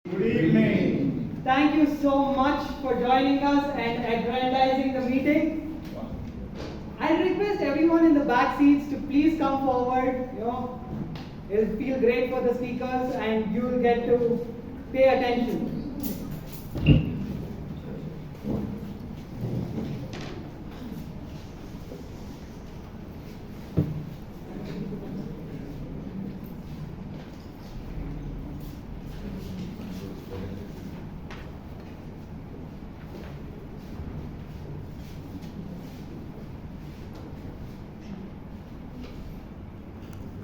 Good evening. Thank you so much for joining us and aggrandizing the meeting. I request everyone in the back seats to please come forward. It'll feel great for the speakers and you will get to pay attention.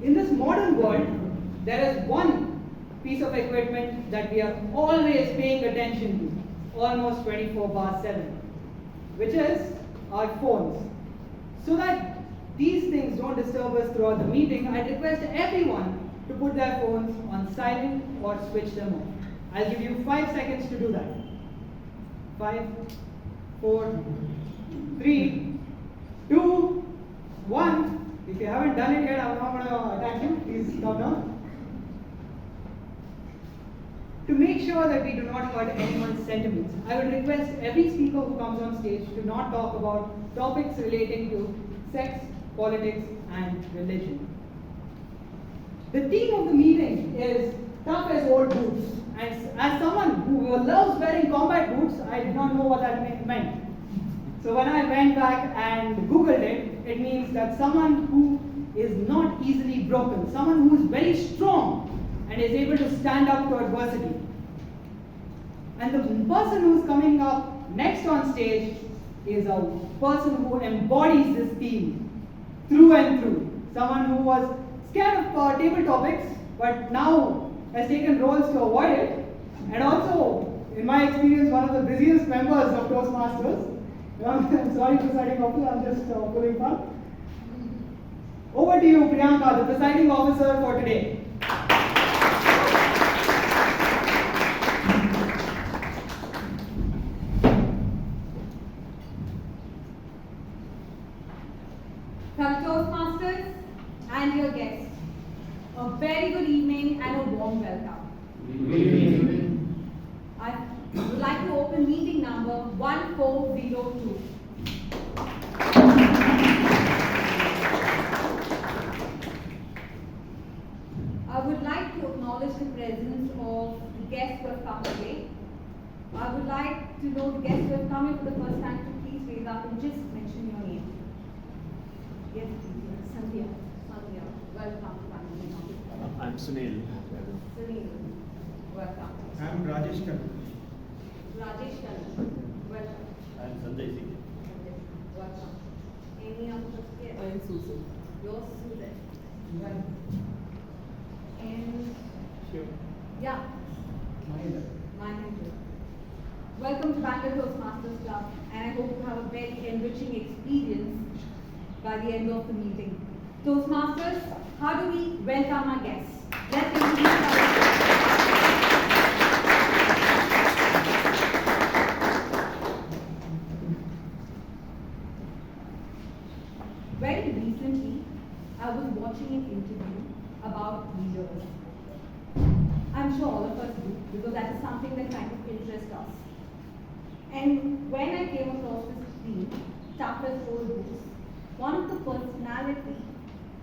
In this modern world, there is one piece of equipment that we are always paying attention to, almost 24/7, which is our phones. So that these things don't disturb us throughout the meeting, I request everyone to put their phones on silent or switch them off. I'll give you 5 seconds to do that. 5, 4, 3, 2, 1. If you haven't done it yet, I'm not going to attack you. Please stop down. To make sure that we do not hurt anyone's sentiments, I would request every speaker who comes on stage to not talk about topics relating to sex, politics, and religion. The theme of the meeting is tough as old boots. And as someone who loves wearing combat boots, I did not know what that meant. So when I went back and Googled it, it means that someone who is not easily broken, someone who is very strong and is able to stand up to adversity. And the person who is coming up next on stage is a person who embodies this theme through and through. Someone who was scared of table topics, but now has taken roles to avoid it. And also, in my experience, one of the busiest members of Toastmasters. I'm sorry, presiding officer, I'm just pulling fun. Over to you, Priyanka, the presiding officer for today. Fellow Toastmasters and your guests, a very good evening and a warm welcome. Good evening. I would like to open meeting number 1402. I would like to acknowledge the presence of the guests who have come today. I would like to know the guests who have come in for the first time to please raise up and just mention your name. Yes, please. Sandhya. Welcome to Bangalore. I'm Sunil. Sunil. Welcome. I'm Rajesh Khanna. Rajesh Khanna. Welcome. I'm Sanjay Singh. Welcome. Any other guests? I'm Susan. You're Susan. Welcome. And Sure. yeah, my name is. Welcome to Bangalore Toastmasters Club, and I hope you have a very enriching experience by the end of the meeting. Toastmasters, how do we welcome our guests? Let's introduce our guests. Very recently, I was watching an interview about leaders. I'm sure all of us do, because that is something that kind of interests us. And when I came across this theme, tough as old boots, one of the personality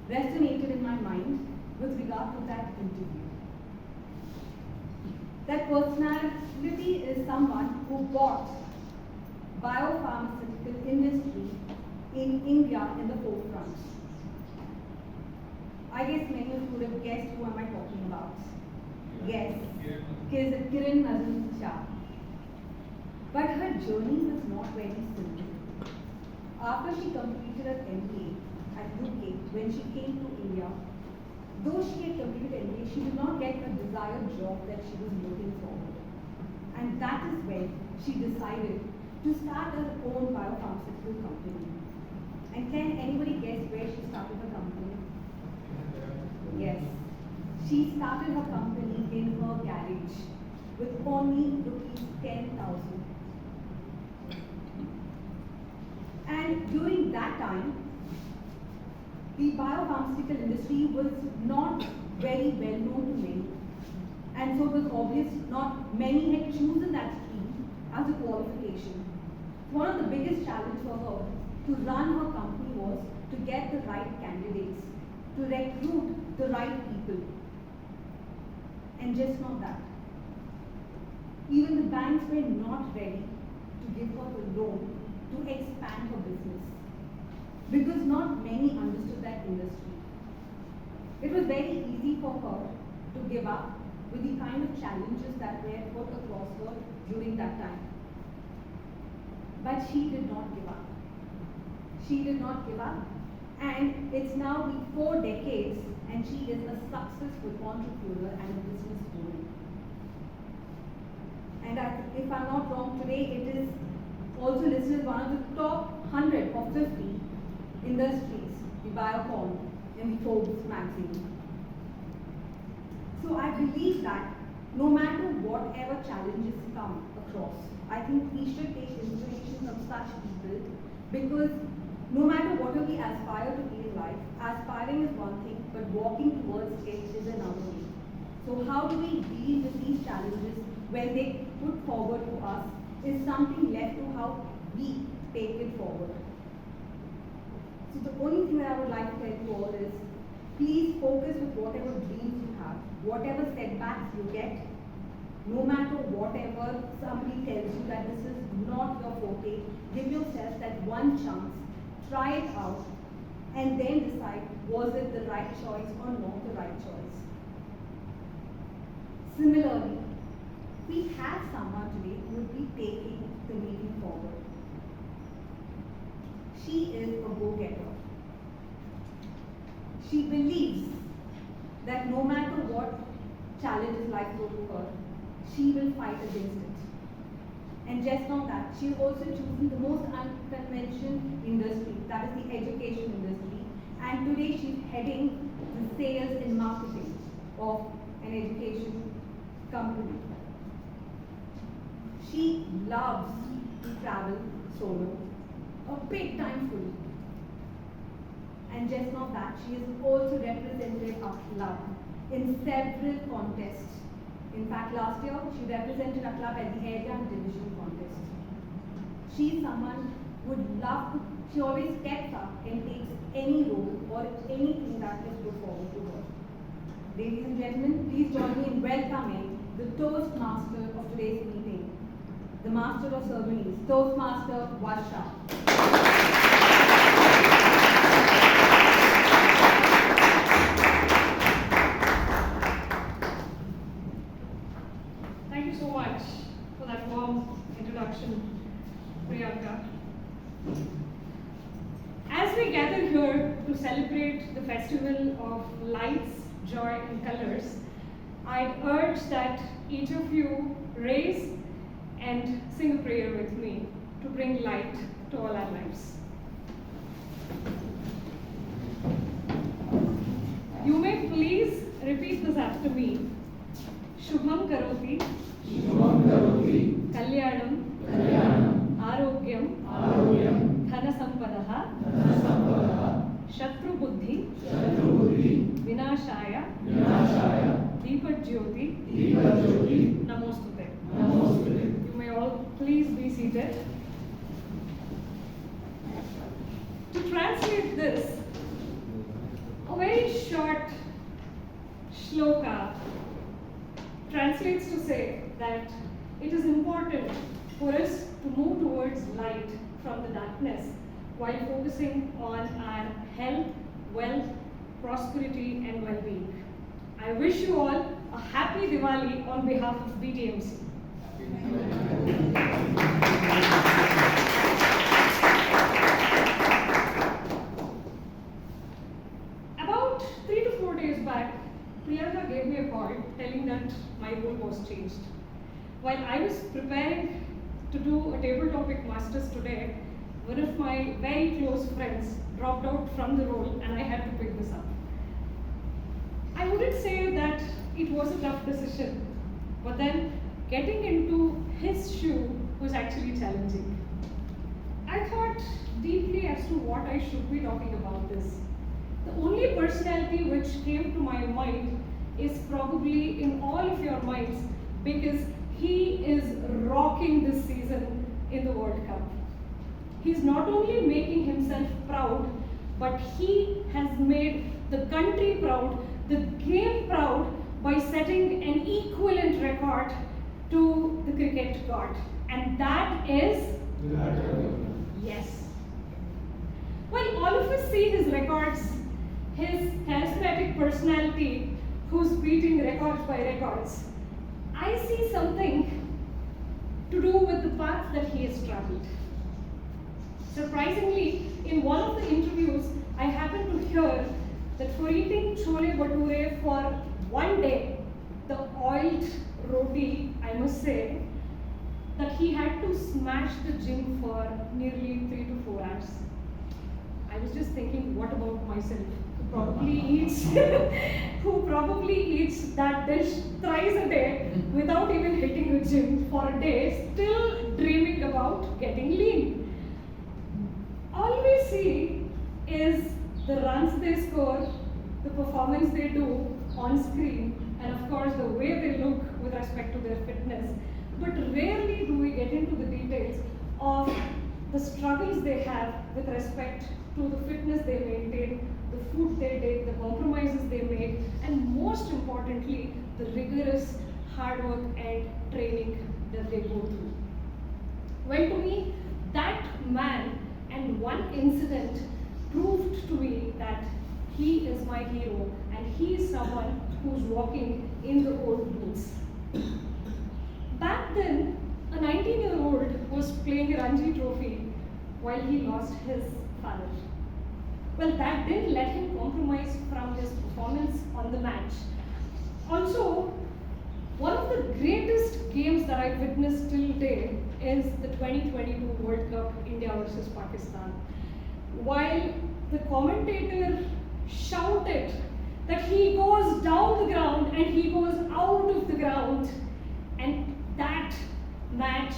resonated in my mind with regard to that interview. That personality is someone who brought biopharmaceutical industry in India in the forefront. I guess many of you would have guessed who am I talking about. Yes, Kiran Mazumdar Shah. But her journey was not very simple. After she completed her MBA at UK, when she came to India, though she had completed MBA, she did not get the desired job that she was looking for. And that is when she decided to start her own biopharmaceutical company. And can anybody guess where she started her company? Yes. She started her company in her garage with only rupees 10,000. And during that time, the biopharmaceutical industry was not very well known to many. And so it was obvious not many had chosen that stream as a qualification. One of the biggest challenges for her to run her company was to get the right candidates, to recruit the right people. And just not that. Even the banks were not ready to give her the loan to expand her business, because not many understood that industry. It was very easy for her to give up with the kind of challenges that were put across her during that time. But she did not give up. She did not give up, and it's now been 4 decades, and she is a successful entrepreneur and a business woman. And if I'm not wrong, today it is also listed as one of the top 100 or 50 industries, the Biocon in the Forbes magazine. So I believe that no matter whatever challenges come across, I think we should take inspiration from such people, because no matter what we aspire to be in life, aspiring is one thing, but walking towards it is another way. So how do we deal with these challenges when they put forward to us is something left to how we take it forward. So the only thing that I would like to tell you all is, please focus with whatever dreams you have, whatever setbacks you get, no matter whatever somebody tells you that this is not your forte, give yourself that one chance, try it out, and then decide, was it the right choice or not the right choice. Similarly, we have someone today who will be taking the meeting forward. She is a go-getter. She believes that no matter what challenges life throws to her, she will fight against it. And just not that, she also chosen the most unconventional industry, that is the education industry. And today she's heading the sales and marketing of an education company. She loves to travel solo, a big time fool. And just not that, she is also represented our club in several contests. In fact, last year, she represented our club at the area and division contest. She's someone who would love to, she always steps up and takes any role or anything that is put forward to her. Ladies and gentlemen, please join me in welcoming the Toastmaster of today's meeting, the Master of Ceremonies, Toastmaster Varsha. Thank you so much for that warm introduction, Priyanka. As we gather here to celebrate the festival of lights, joy and colors, I urge that each of you raise and sing a prayer with me to bring light to all our lives. You may please repeat this after me. Shubham Karoti, Kalyanam, Arogyam, Dhana Sampadaha, Shatru Buddhi, Vinashaya, Deepajyoti, Namostute. You may all please be seated. To translate this, a very short shloka translates to say that it is important for us to move towards light from the darkness while focusing on our health, wealth, prosperity and well-being. I wish you all a happy Diwali on behalf of BTMC. About 3 to 4 days back, Priyanka gave me a call telling that my role was changed. While I was preparing to do a table topic masters today, one of my very close friends dropped out from the role and I had to pick this up. I wouldn't say that it was a tough decision, but then getting into his shoe was actually challenging. I thought deeply as to what I should be talking about this. The only personality which came to my mind is probably in all of your minds, because he is rocking this season in the World Cup. He's not only making himself proud, but he has made the country proud, the game proud, by setting an equivalent record to the cricket god. And that is, yes. Well, all of us see his records, his charismatic personality, who's beating records by records. I see something to do with the path that he has traveled. Surprisingly, in one of the interviews, I happened to hear that for eating chole bhature for one day, the oiled roti, I must say, that he had to smash the gym for nearly 3 to 4 hours. I was just thinking, what about myself, who probably eats that dish thrice a day without even hitting the gym for a day, still dreaming about getting lean. All we see is the runs they score, the performance they do on screen, and of course the way they look with respect to their fitness. But rarely do we get into the details of the struggles they have with respect to the fitness they maintain, the food they take, the compromises they make, and most importantly, the rigorous hard work and training that they go through. Well, to me, that man and one incident proved to me that he is my hero and he is someone who's walking in the old boots. Back then, a 19-year-old was playing a Ranji Trophy while he lost his father. Well, that didn't let him compromise from his performance on the match. Also, one of the greatest games that I've witnessed till today is the 2022 World Cup, India versus Pakistan. While the commentator shouted that he goes down the ground and he goes out of the ground, and that match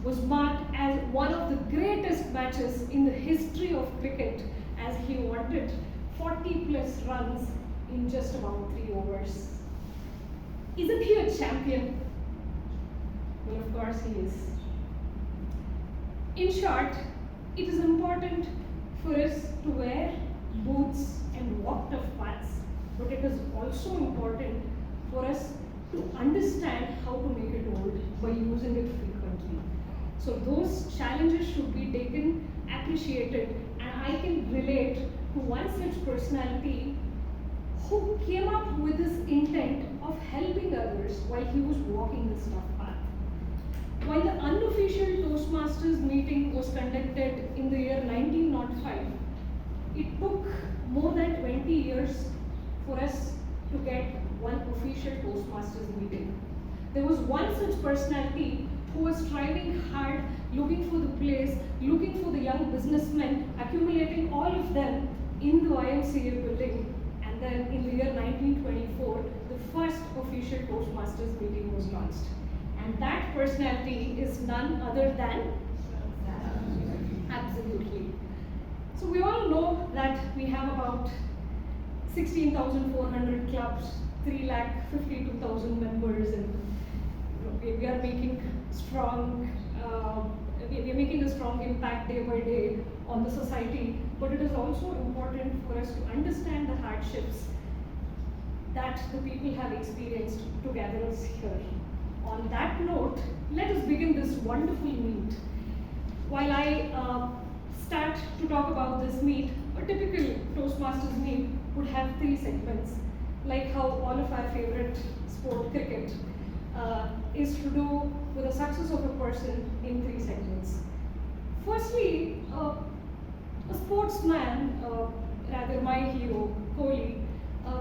was marked as one of the greatest matches in the history of cricket, as he wanted 40 plus runs in just about 3 overs. Isn't he a champion? Well, of course he is. In short, it is important for us to wear boots and walk tough paths, but it is also important for us to understand how to make it old by using it frequently. So those challenges should be taken, appreciated, and I can relate to one such personality who came up with this intent of helping others while he was walking this tough path. While the unofficial Toastmasters meeting was conducted in the year 1905, it took more than 20 years for us to get one official Toastmasters meeting. There was one such personality who was striving hard, looking for the place, looking for the young businessmen, accumulating all of them in the YMCA building. And then in the year 1924, the first official Toastmasters meeting was launched. And that personality is none other than? Absolutely. So we all know that we have about 16,400 clubs, 3,52,000 members, and we are making strong, we are making a strong impact day by day on the society. But it is also important for us to understand the hardships that the people have experienced to gather us here. On that note, let us begin this wonderful meet. While I start to talk about this meet, a typical Toastmasters meet would have 3 segments, like how all of our favorite sport, cricket, is to do with the success of a person in 3 segments. Firstly, a sportsman, rather my hero, Kohli,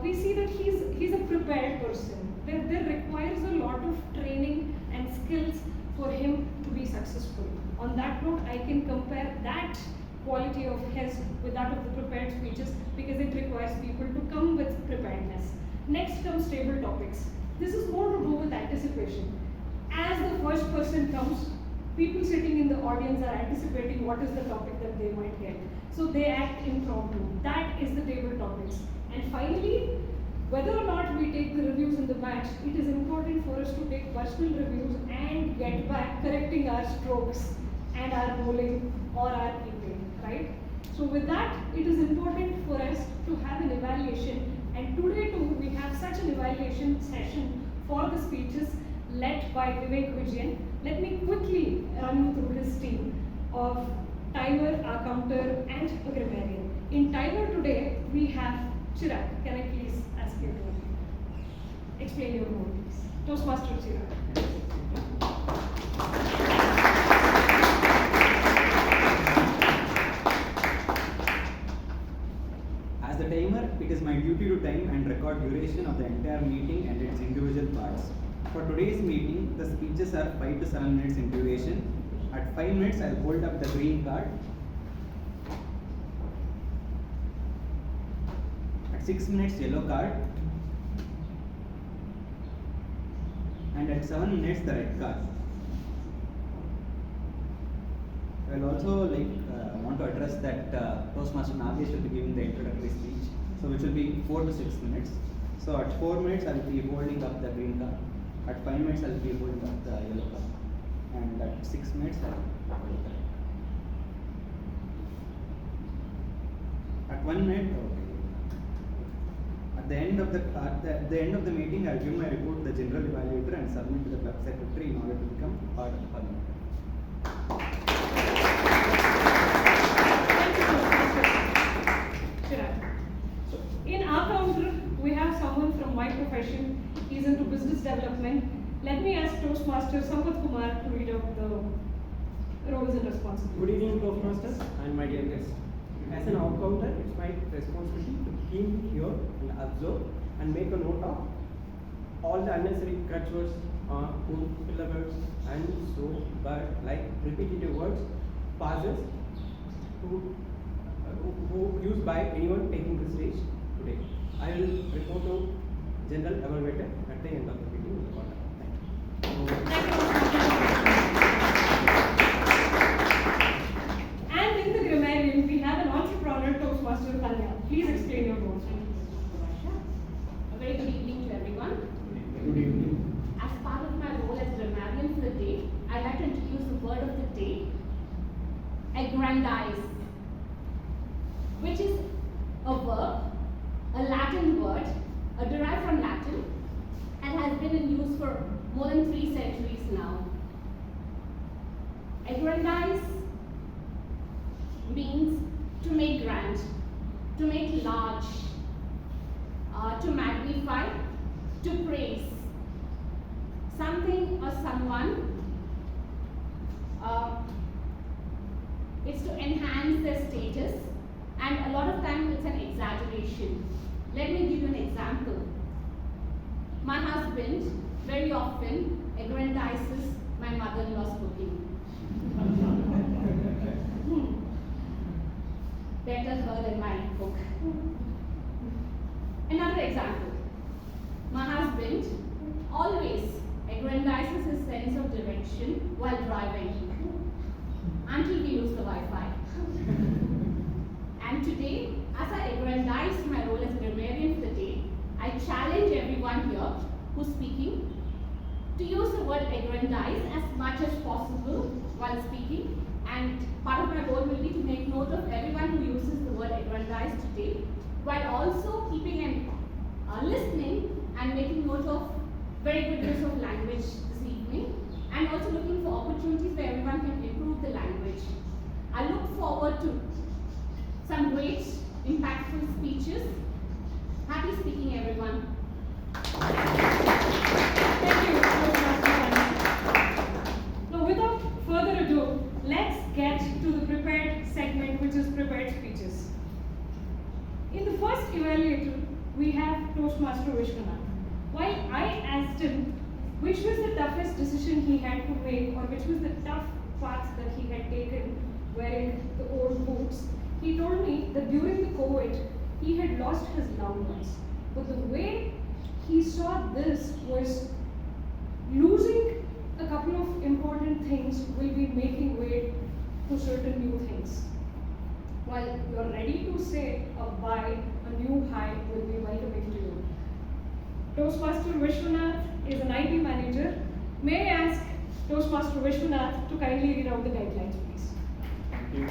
we see that he's a prepared person. There requires a lot of training and skills for him to be successful. On that note, I can compare that quality of his with that of the prepared speeches, because it requires people to come with preparedness. Next comes table topics. This is more to do with anticipation. As the first person comes, people sitting in the audience are anticipating what is the topic that they might get. So they act impromptu. That is the table topics. And finally, Whether or not we take the reviews in the batch, it is important for us to take personal reviews and get back correcting our strokes and our bowling or our keeping, right? So with that, it is important for us to have an evaluation, and today too we have such an evaluation session for the speeches led by Vivek Vijayan. Let me quickly run you through his team of timer, a counter and a grammarian. In timer today we have Chirag. Can I please ask you to explain your role, please? Toastmaster Chirag. As the timer, it is my duty to time and record duration of the entire meeting and its individual parts. For today's meeting, the speeches are 5 to 7 minutes in duration. At 5 minutes, I'll hold up the green card. At 6 minutes, yellow card. And at 7 minutes, the red card. I will also want to address that Toastmaster Nagesh will be giving the introductory speech, so which will be 4 to 6 minutes. So at 4 minutes I will be holding up the green card, at 5 minutes I will be holding up the yellow card, and at 6 minutes I will hold the red card. At 1 minute, at the end of the meeting, I will give my report to the general evaluator and submit to the club secretary in order to become part of the parliament. So in our counter, we have someone from my profession. He's into business development. Let me ask Toastmaster Sampath Kumar to read out the roles and responsibilities. Good evening, Toastmasters and my dear guests. As an out-counter, it's my responsibility to keen hear and observe and make a note of all the unnecessary crutch words, filler words, and so, but like repetitive words, pauses, who used by anyone taking the stage today. I will report to General Evaluator at the end of the meeting with the contact. Thank you. And in the grammarian, we have an entrepreneur, Toastmaster Kanya. Please explain your role. A very good evening to everyone. Good evening. As part of my role as grammarian for the day, I'd like to introduce the word of the day, aggrandize, which is a verb, a Latin word, derived from Latin, and has been in use for more than 3 centuries now. Aggrandize means to make grand, to make large, to magnify, to praise something or someone. It's to enhance their status, and a lot of times it's an exaggeration. Let me give you an example. My husband very often aggrandizes my mother-in-law's cooking. Better her than my cook. Another example. My husband always aggrandizes his sense of direction while driving until we lose the Wi-Fi. And today, as I aggrandize my role as a grammarian for the day, I challenge everyone here who's speaking to use the word aggrandize as much as possible while speaking. And part of my role will be to make note of everyone who uses the word aggrandize today, while also keeping and listening and making note of very good use of language this evening, and also looking for opportunities where everyone can improve the language. I look forward to some great, impactful speeches. Happy speaking, everyone. Thank you, Toastmaster Kanya. Now, without further ado, let's get to the prepared segment, which is prepared speeches. In the first evaluator, we have Toastmaster Vishwanath. While I asked him which was the toughest decision he had to make, or which was the tough path that he had taken wearing the old boots, he told me that during the COVID, he had lost his loved ones. But the way he saw this was losing a couple of important things will be making way to certain new things. While you're ready to say a bye, a new high will be welcoming to you. Toastmaster Vishwanath is an IT manager. May I ask Toastmaster Vishwanath to kindly read out the guidelines, please. Thank you.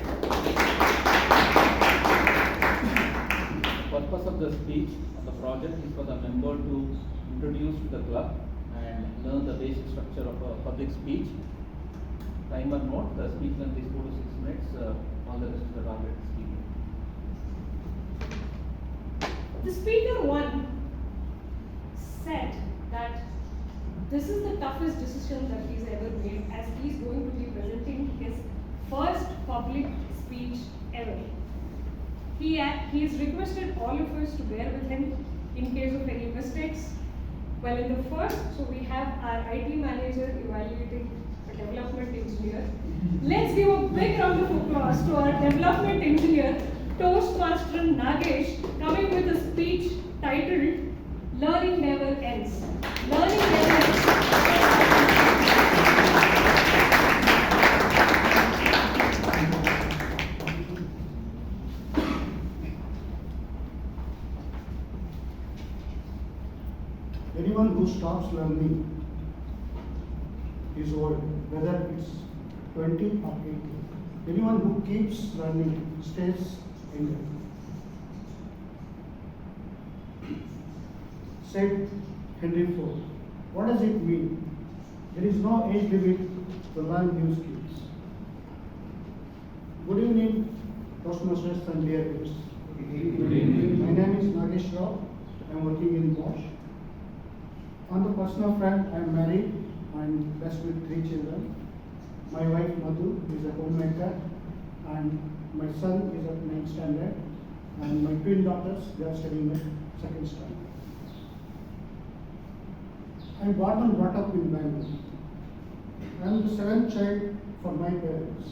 The purpose of the speech of the project is for the member to introduce to the club and learn the basic structure of a public speech. Timer note, the speech length is 4 to 6 minutes. All the rest is the target speaking. The speaker one said that this is the toughest decision that he's ever made, as he's going to be presenting his first public speech ever. He has requested all of us to bear with him in case of any mistakes. Well, in the first, so we have our IT manager evaluating a development engineer. Let's give a big round of applause to our development engineer, Toastmaster Nagesh, coming with a speech titled Learning Never Ends. Learning Never Ends. Anyone who stops learning is old, whether it's 20 or 80. Anyone who keeps learning stays younger. Said Henry Ford. What does it mean? There is no age limit to learn new skills. Good evening, Toastmasters and dear guests. Good evening. My name is Nagesh Rao. I am working in Bosch. On the personal front, I am married and blessed with 3 children. My wife Madhu is a homemaker, and my son is at 9th standard, and my twin daughters, they are studying at 2nd standard. I am born and brought up in Bangalore. I am the 7th child for my parents,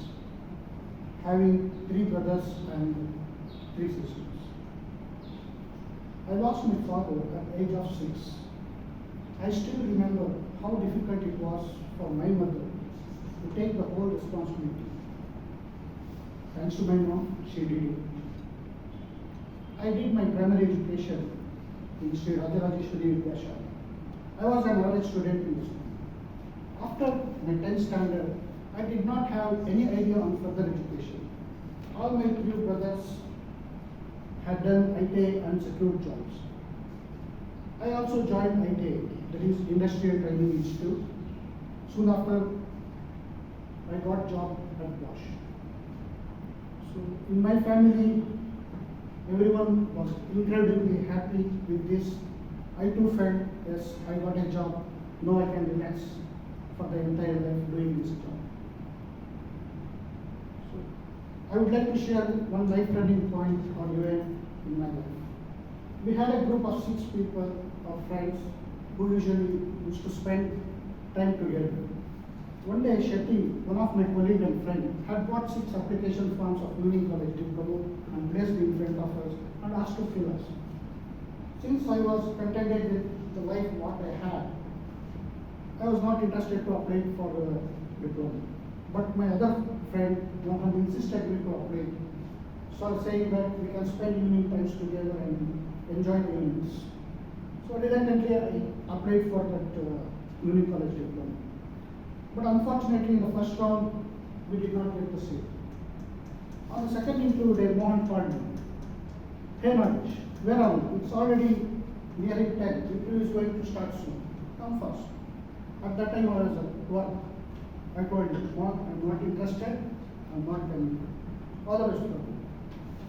having 3 brothers and 3 sisters. I lost my father at the age of 6. I still remember how difficult it was for my mother to take the whole responsibility. Thanks to my mom, she did it. I did my primary education in Sri Rajarajeshwari Vidyashala. I was an average student in the school. After my 10th standard, I did not have any idea on further education. All my 3 brothers had done ITA and secured jobs. I also joined ITA, that is Industrial Training Institute. Soon after, I got job at Bosch. So in my family, everyone was incredibly happy with this. I too felt, yes, I got a job. Now I can relax for the entire life doing this job. So I would like to share one life turning point or event in my life. We had a group of 6 people, of friends, who usually used to spend time together. One day, Shetty, one of my colleagues and friend, had bought 6 application forms of Union College diploma and placed in front of us and asked to fill us. Since I was contented with the life what I had, I was not interested to apply for the diploma. But my other friend, Mohan, insisted me to apply. So I was saying that we can spend evening times together and enjoy the evenings. So reluctantly I applied for that Union College diploma. But unfortunately, in the first round, we did not get the seat. On the second interview day, Mohan called me. Hey Nagesh, where are you? It's already nearing 10. The interview is going to start soon. Come first. At that time, I was at work. I told him, Mohan, I'm not interested. I'm not coming. All the best for you.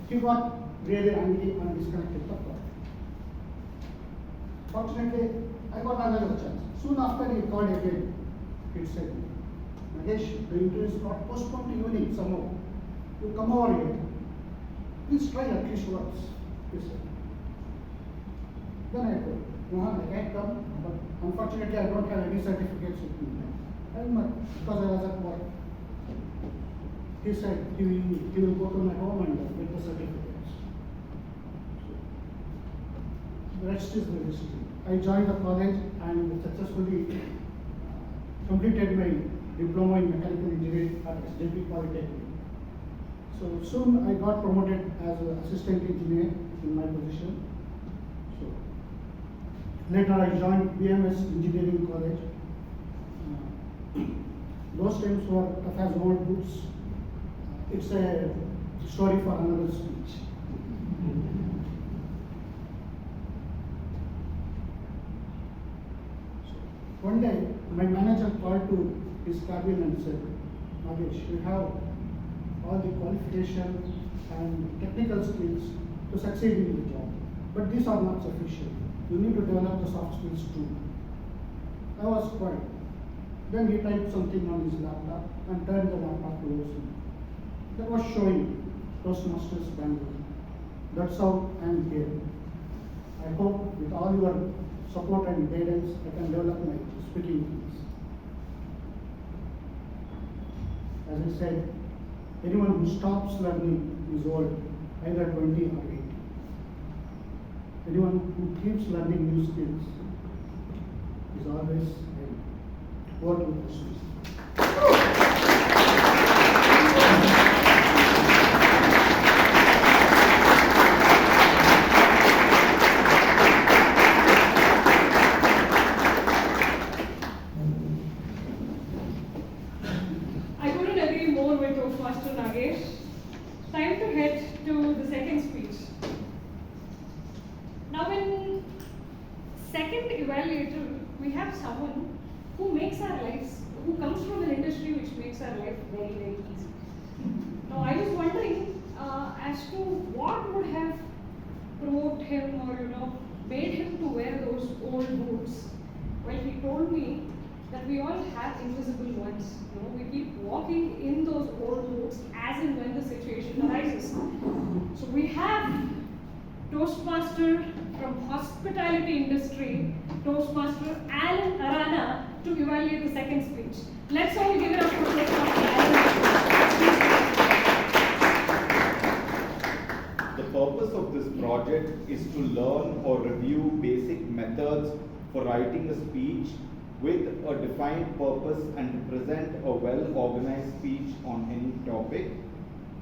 He got really angry and disconnected the call. Fortunately, I got another chance. Soon after, he called again. He said, Nagesh, the interview is got postponed to evening somehow. You come over here. Please try at least once, he said. Then I told, Mohan, I can't come, but unfortunately I don't have any certificates with me. Because I was at work. He said he will go to my home and get the certificates. The rest is the history. I joined the college and successfully completed my diploma in mechanical engineering at SJP Polytechnic. So soon I got promoted as an assistant engineer in my position. So Later I joined BMS Engineering College. Those times were tough as old books. It's a story for another speech. One day, my manager called to his cabin and said, Nagesh, you have all the qualification and technical skills to succeed in the job, but these are not sufficient. You need to develop the soft skills too. I was quiet. Then he typed something on his laptop and turned the laptop towards me. That was showing Toastmasters Bangalore. That's how I am here. I hope with all your support and guidance, I can develop my speaking skills. As I said, anyone who stops learning is old, either 20 or 80. Anyone who keeps learning new skills is always young. Over to the questions. I couldn't agree more with Toastmaster Nagesh. Time to head to the second speech. Now in second evaluator, we have someone who makes our lives, who comes from an industry which makes our life very, very easy. Now I was wondering as to what would have provoked him or made him to wear those old boots. Well, he told me that we all have invisible ones. We keep walking in those old boots as and when the situation arises. So we have Toastmaster from hospitality industry, Toastmaster Alan Arana, to evaluate the second speech. Let's all give it up for Toastmaster Alan. The purpose of this project is to learn or review basic methods for writing a speech with a defined purpose and to present a well-organized speech on any topic.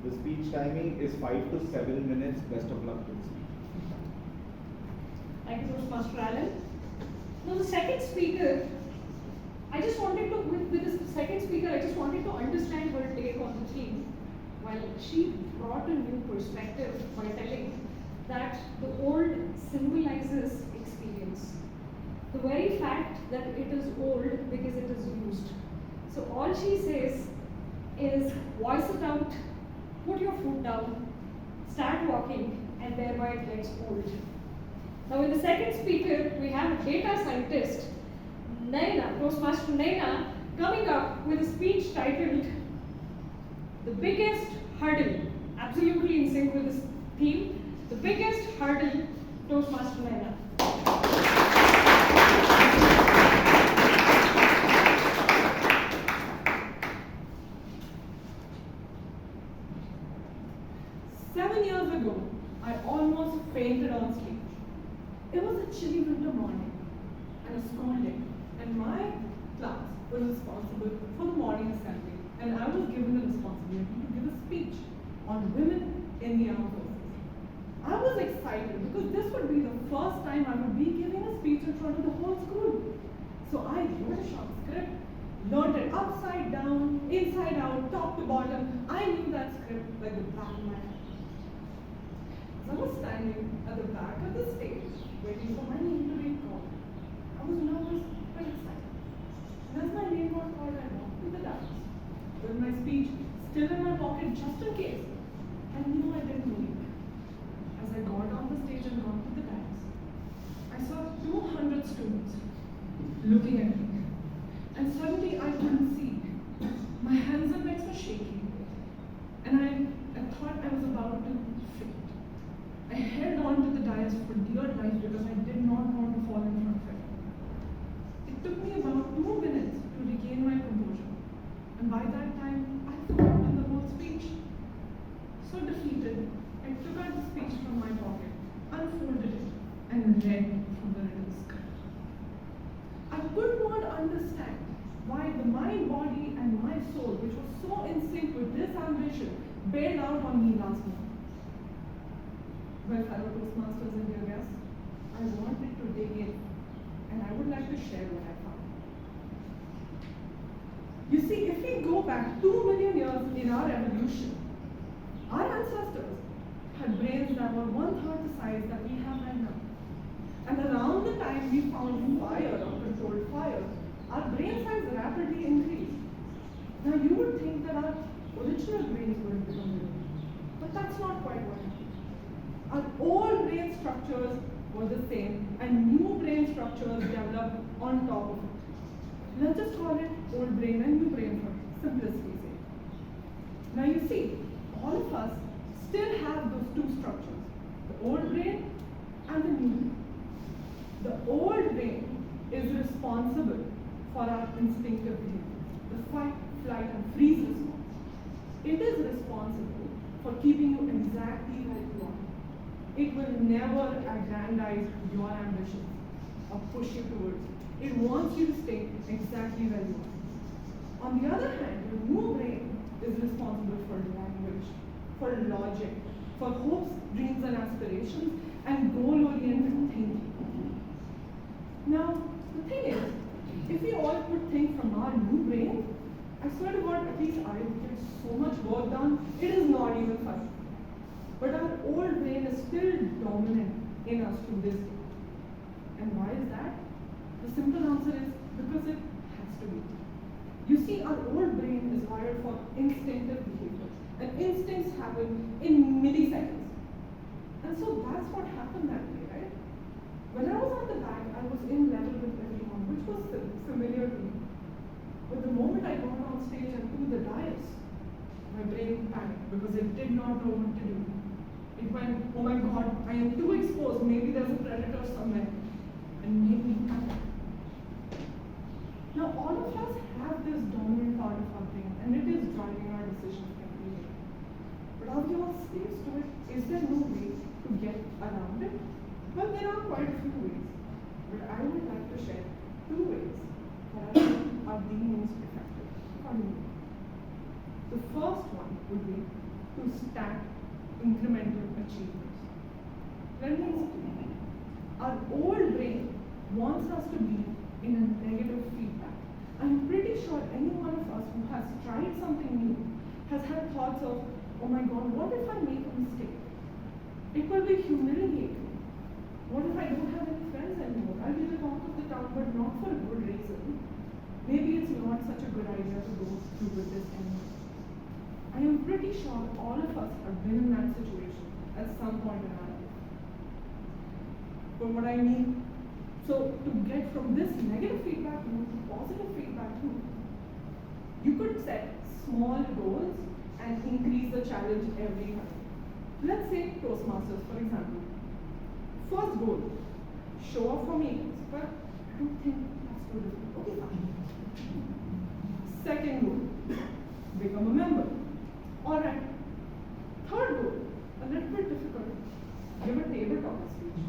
The speech timing is 5 to 7 minutes. Best of luck to the speech. Thank you, Toastmaster Alan. Now the second speaker, I just wanted to, with this second speaker, I just wanted to understand her take on the theme. Well, she brought a new perspective by telling that the old symbolizes experience. The very fact that it is old because it is used. So all she says is voice it out, put your foot down, start walking, and thereby it gets old. Now in the second speaker, we have a data scientist, Naina, Toastmaster Naina, coming up with a speech titled The Biggest Hurdle, absolutely in sync with this theme, The Biggest Hurdle, Toastmaster Naina. I almost fainted on stage. It was a chilly winter morning and a cold day, and my class was responsible for the morning assembly, and I was given the responsibility to give a speech on women in the armed forces. I was excited because this would be the first time I would be giving a speech in front of the whole school. So I wrote a short script, learned it upside down, inside out, top to bottom. I knew that script like the back of my hand. I was standing at the back of the stage, waiting for my name to be called. I was nervous but excited. And as my name was called, I walked to the dance, with my speech still in my pocket just in case. I knew I didn't leave. As I got on the stage and got to the dance, I saw 200 students looking at me. And suddenly I couldn't see. My hands and legs were shaking. And I thought I was about to faint. I held on to the dais for dear life because I did not want to fall in front of it. It took me about 2 minutes to regain my composure. And by that time, I forgot the whole speech. So defeated, I took out the speech from my pocket, unfolded it, and read from the written script. I could not understand why the mind, body, and my soul, which was so in sync with this ambition, bailed out on me last month. Well, fellow Toastmasters and dear guests, I wanted to dig in and I would like to share what I found. You see, if we go back 2 million years in our evolution, our ancestors had brains that were 1/3 the size that we have right now. And around the time we found fire or controlled fire, our brain size rapidly increased. Now you would think that our original brains wouldn't become bigger, but that's not quite what happened. Our old brain structures were the same, and new brain structures developed on top of it. Let's just call it old brain and new brain for simplicity's sake. Now you see, all of us still have those two structures, the old brain and the new brain. The old brain is responsible for our instinctive behavior, the fight, flight, and freeze response. It is responsible for keeping you exactly where you are. It will never aggrandize your ambitions or push you towards it. It wants you to stay exactly where you are. On the other hand, your new brain is responsible for language, for logic, for hopes, dreams, and aspirations, and goal-oriented thinking. Now, the thing is, if we all could think from our new brain, I swear to God, at least I would get so much work done, it is not even funny. But our old brain is still dominant in us to this day. And why is that? The simple answer is because it has to be. You see, our old brain is wired for instinctive behavior, and instincts happen in milliseconds. And so that's what happened that day, right? When I was at the back, I was in level with everyone, which was familiar to me. But the moment I got on stage and to the dais, my brain panicked because it did not know what to do. It went, oh my God, I am too exposed, maybe there's a predator somewhere, and made me panic. Now all of us have this dominant part of our brain, and it is driving our decisions every day. But are we all slaves to it? Is there no way to get around it? Well, there are quite a few ways, but I would like to share 2 ways that I think are the most effective for me. The first one would be to stack incremental achievements. Let me explain. Our old brain wants us to be in a negative feedback. I'm pretty sure any one of us who has tried something new has had thoughts of, oh my God, what if I make a mistake? It will be humiliating. What if I don't have any friends anymore? I'll be the talk of the town, but not for a good reason. Maybe it's not such a good idea to go through with this anymore. I am pretty sure all of us have been in that situation at some point in our life. But what I mean, so to get from this negative feedback loop to positive feedback loop, you could set small goals and increase the challenge every time. Let's say Toastmasters, for example. First goal, show off for meetings, but I don't think that's so difficult. Okay, fine. Second goal, become a member. Alright. Third goal, a little bit difficult. Give a table talk speech.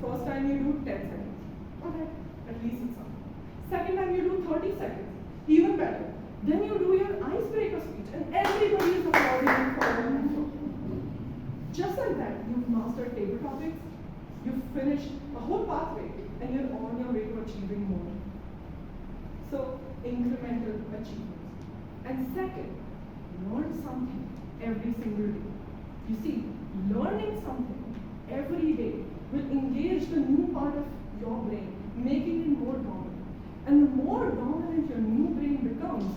First time you do 10 seconds. Alright, at least it's something. Second time you do 30 seconds. Even better. Then you do your icebreaker speech and everybody is applauding you for it. Just like that, you've mastered table topics, you've finished a whole pathway, and you're on your way to achieving more. So, incremental achievements. And second, learn something every single day. You see, learning something every day will engage the new part of your brain, making it more dominant. And the more dominant your new brain becomes,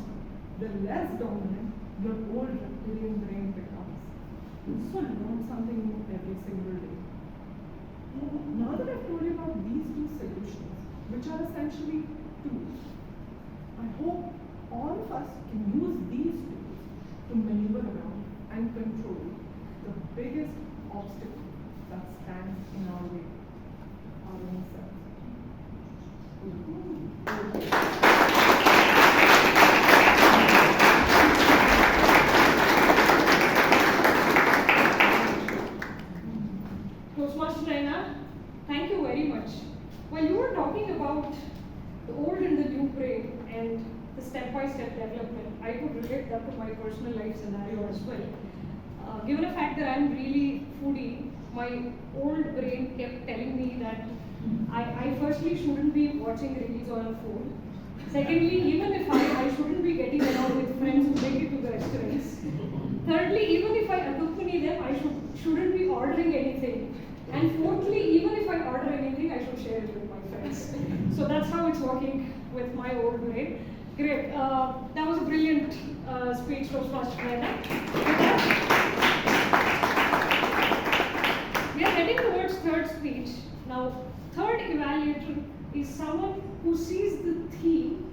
the less dominant your old reptilian brain becomes. So learn something new every single day. Now that I've told you about these 2 solutions, which are essentially tools, I hope all of us can use these tools to maneuver around and control the biggest obstacle that stands in our way, our own selves. Toastmaster Raina, thank you very much. While you were talking about the old and the new brain and the step-by-step development, I could relate that to my personal life scenario as well. Given the fact that I'm really foodie, my old brain kept telling me that I firstly shouldn't be watching reels on a phone. Secondly, even if I shouldn't be getting along with friends who make it to the restaurants. Thirdly, even if I accompany them, I shouldn't be ordering anything. And fourthly, even if I order anything, I should share it with my friends. So that's how it's working with my old brain. Great. That was a brilliant speech, Toastmaster Prerna. We are heading towards third speech. Now, third evaluator is someone who sees the theme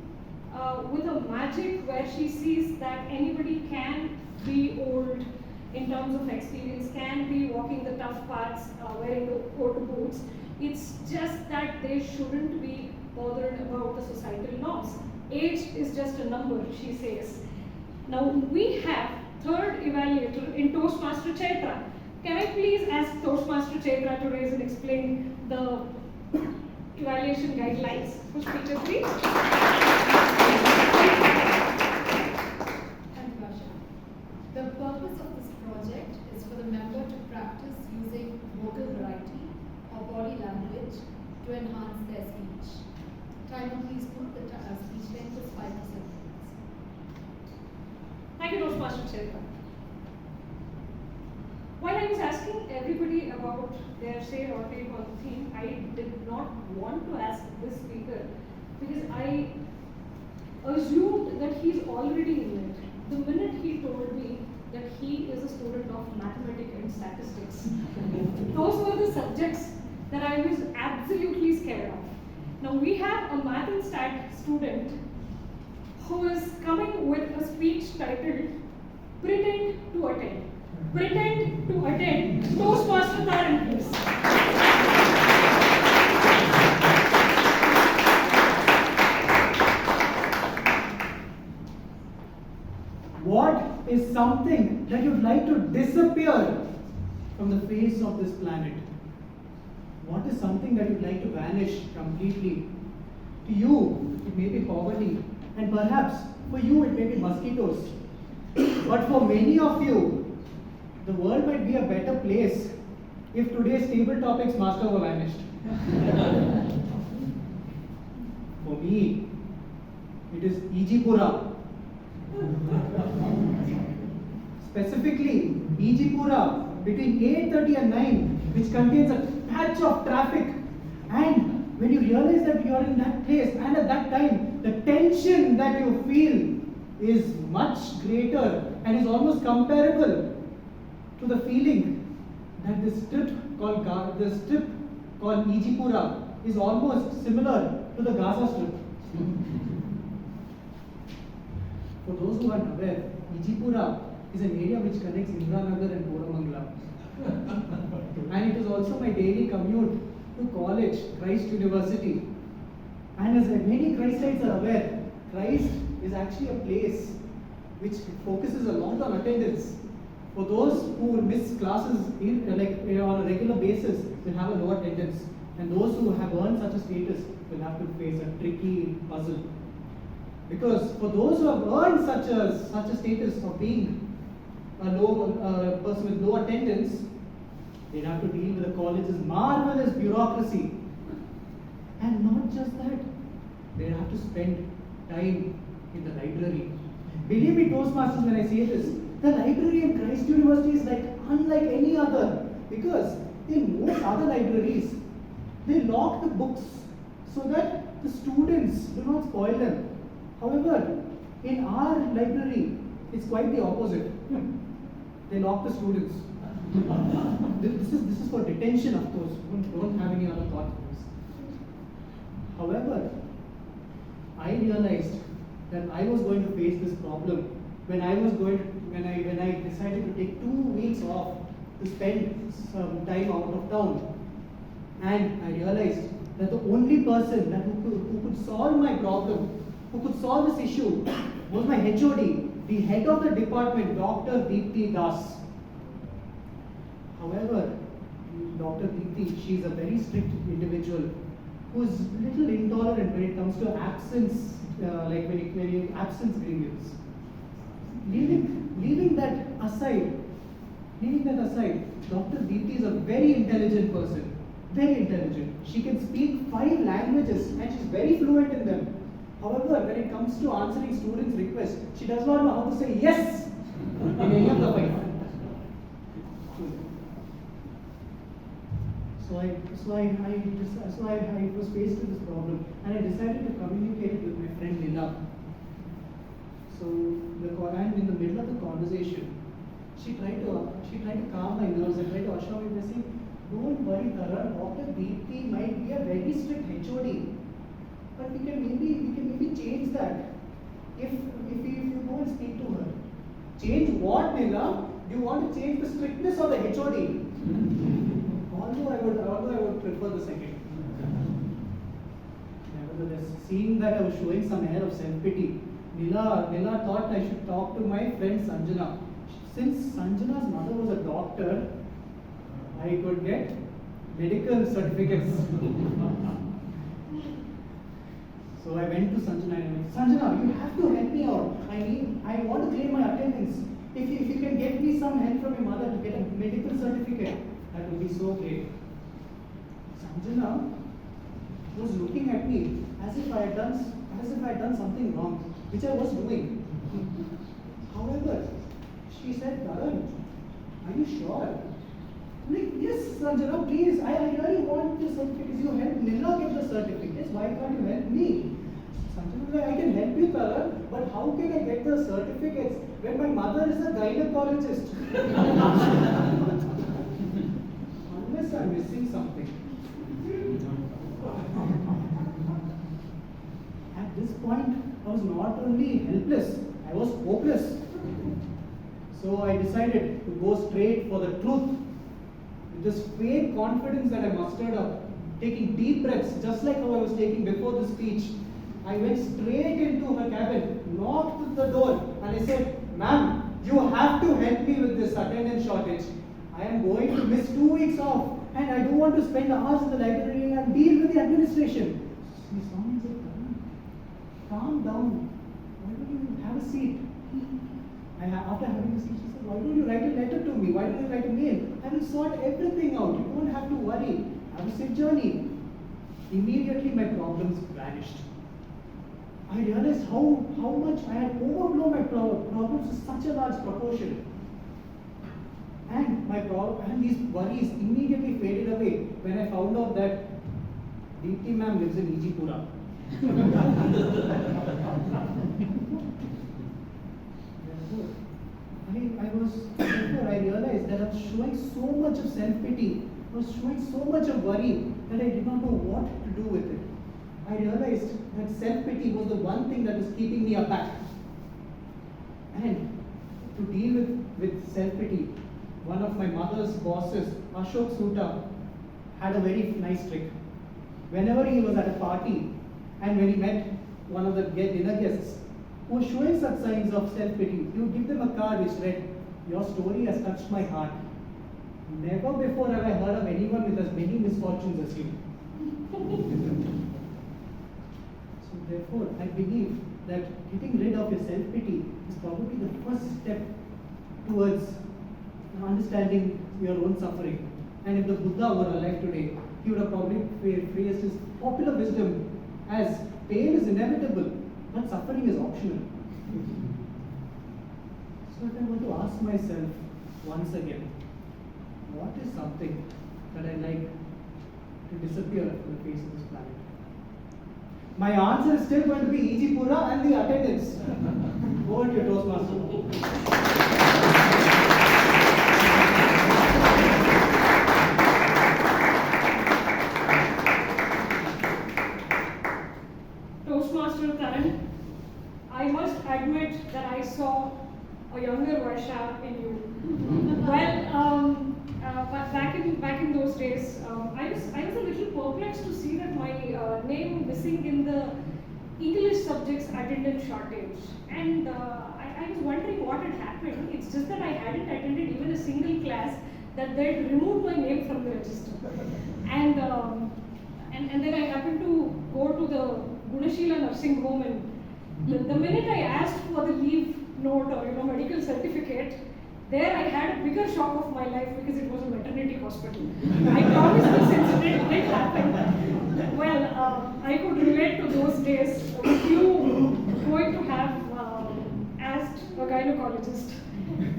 with a magic where she sees that anybody can be old in terms of experience, can be walking the tough paths, wearing the old boots. It's just that they shouldn't be bothered about the societal norms. Age is just a number, she says. Now we have third evaluator in Toastmaster Chaitra. Can I please ask Toastmaster Chaitra to raise and explain the evaluation guidelines for speaker 3? Thank you, Asha. The purpose of this project is for the member to practice using vocal variety or body language to enhance their speech. Timer, please put the speech length is 5 to 7 minutes. Thank you, Toastmaster Chaitra. While I was asking everybody about their say or take on the theme, I did not want to ask this speaker because I assumed that he's already in it. The minute he told me that he is a student of mathematics and statistics, those were the subjects that I was absolutely scared of. Now we have a math and stat student who is coming with a speech titled Pretend to Attend. Pretend to attend. Toastmaster Taran, please. What is something that you'd like to disappear from the face of this planet? What is something that you'd like to vanish completely? To you, it may be poverty, and perhaps for you, it may be mosquitoes. But for many of you, the world might be a better place if today's table topics master were vanished. For me, it is Ejipura. Specifically, Ejipura between 8:30 and 9, which contains a patch of traffic. And when you realize that you are in that place, and at that time, the tension that you feel is much greater and is almost comparable to the feeling that the strip called Ejipura is almost similar to the Gaza Strip. For those who are unaware, Ejipura is an area which connects Indranagar and Koramangala. And it is also my daily commute to college, Christ University. And as many Christites are aware, Christ is actually a place which focuses a lot on attendance. For those who will miss classes on a regular basis will have a low attendance, and those who have earned such a status will have to face a tricky puzzle. Because for those who have earned such a status of being a person with low attendance, they have to deal with the college's marvelous bureaucracy. And not just that, they have to spend time in the library. Believe me, Toastmasters, when I say this, the library in Christ University is unlike any other, because in most other libraries, they lock the books so that the students do not spoil them. However, in our library, it's quite the opposite. They lock the students. This is for detention, of course. Don't have any other thought. However, I realized that I was going to face this problem when I decided to take 2 weeks off to spend some time out of town. And I realized that the only person who could solve my problem, who could solve this issue, was my HOD, the head of the department, Dr. Deepthi Das. However, Dr. Deepthi, she is a very strict individual who is a little intolerant when it comes to absence, when absence grievance. Leaving that aside, Dr. Deepthi is a very intelligent person. very intelligent. She can speak 5 languages and she's very fluent in them. However, when it comes to answering students' requests, she does not know how to say yes in any of the 5. So I was faced with this problem, and I decided to communicate it with my friend Lila. So and in the middle of the conversation, she tried to calm my nerves and tried to assure me by saying, "Don't worry, Taran. Dr. Deepthi might be a very strict HOD, but we can maybe change that if you go and speak to her." Change what, Lila? Do you want to change the strictness of the HOD? Although I would prefer the second. Nevertheless, seeing that I was showing some air of self-pity, Nila thought I should talk to my friend Sanjana. Since Sanjana's mother was a doctor, I could get medical certificates. So I went to Sanjana and I went, "Sanjana, you have to help me out. I want to claim my attendance. If you can get me some help from your mother to get a medical certificate, that would be so great." Sanjana was looking at me as if I had done something wrong, which I was doing. However, she said, "Taran, are you sure?" I'm like, "Yes, Sanjana, please. I really want the certificates. You help Nila get the certificates. Why can't you help me?" Sanjana was like, "I can help you, Taran, but how can I get the certificates when my mother is a gynecologist?" Unless I'm missing something. At this point, I was not only helpless, I was hopeless. So I decided to go straight for the truth. With this fake confidence that I mustered up, taking deep breaths, just like how I was taking before the speech, I went straight into her cabin, knocked at the door, and I said, "Ma'am, you have to help me with this attendance shortage. I am going to miss 2 weeks off, and I don't want to spend hours in the library and deal with the administration." She saw me and said, "Calm down. Why don't you have a seat?" After having a seat, she said, "Why don't you write a letter to me? Why don't you write a mail? I will sort everything out. You don't have to worry. Have a safe journey." Immediately my problems vanished. I realized how much I had overblown my problems to such a large proportion. And these worries immediately faded away when I found out that Deepthi ma'am lives in Ijipura. I realized that I was showing so much of self-pity, I was showing so much of worry that I did not know what to do with it. I realized that self-pity was the one thing that was keeping me aback. And to deal with self-pity, one of my mother's bosses, Ashok Suta, had a very nice trick. Whenever he was at a party and when he met one of the dinner guests who was showing such signs of self-pity, he would give them a card which read, "Your story has touched my heart. Never before have I heard of anyone with as many misfortunes as you." So therefore, I believe that getting rid of your self-pity is probably the first step towards understanding your own suffering. And if the Buddha were alive today, he would have probably phrased his popular wisdom as, "Pain is inevitable, but suffering is optional." So if I were to ask myself once again, what is something that I like to disappear from the face of this planet? My answer is still going to be Ijipura and the attendance. Over to you, Toastmaster. Toastmaster Taran, I must admit that I saw a younger Varsha in you. Back in those days, I was a little perplexed to see that my name missing in the English subjects attendance shortage, and I was wondering what had happened. It's just that I hadn't attended even a single class that they'd removed my name from the register, and then I happened to go to the Gunashila nursing home, and the minute I asked for the leave note or medical certificate, There I had a bigger shock of my life because it was a maternity hospital. I promise this incident did happen. Well, I could relate to those days with you going to have asked a gynecologist.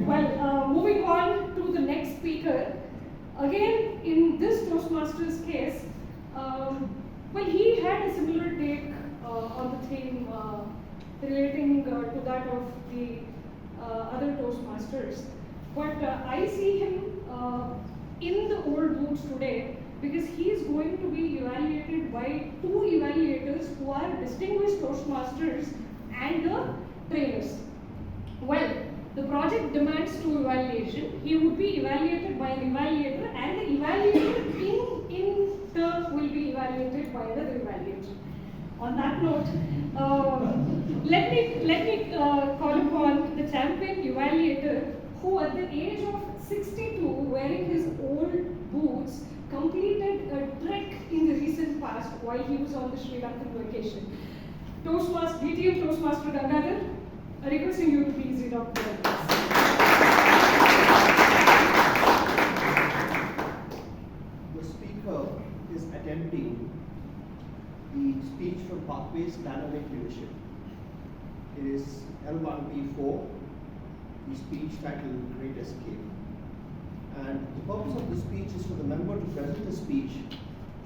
Well, moving on to the next speaker. Again, in this Toastmasters case, well, he had a similar take on the theme relating to that of the other Toastmasters. But I see him in the old boots today because he is going to be evaluated by two evaluators who are distinguished Toastmasters and trainers. Well, the project demands two evaluation. He would be evaluated by an evaluator, and the evaluator in turn will be evaluated by another evaluator. On that note, let me call upon the champion evaluator who, at the age of 62, wearing his old boots, completed a trek in the recent past while he was on the Sri Lankan vacation. Toastmaster, DTM Toastmaster Gangadhar, requesting you to please read out the address. The speaker is attempting the speech from Pathways Dynamic Leadership. It is L1P4, the speech titled Great Escape. And the purpose of the speech is for the member to present the speech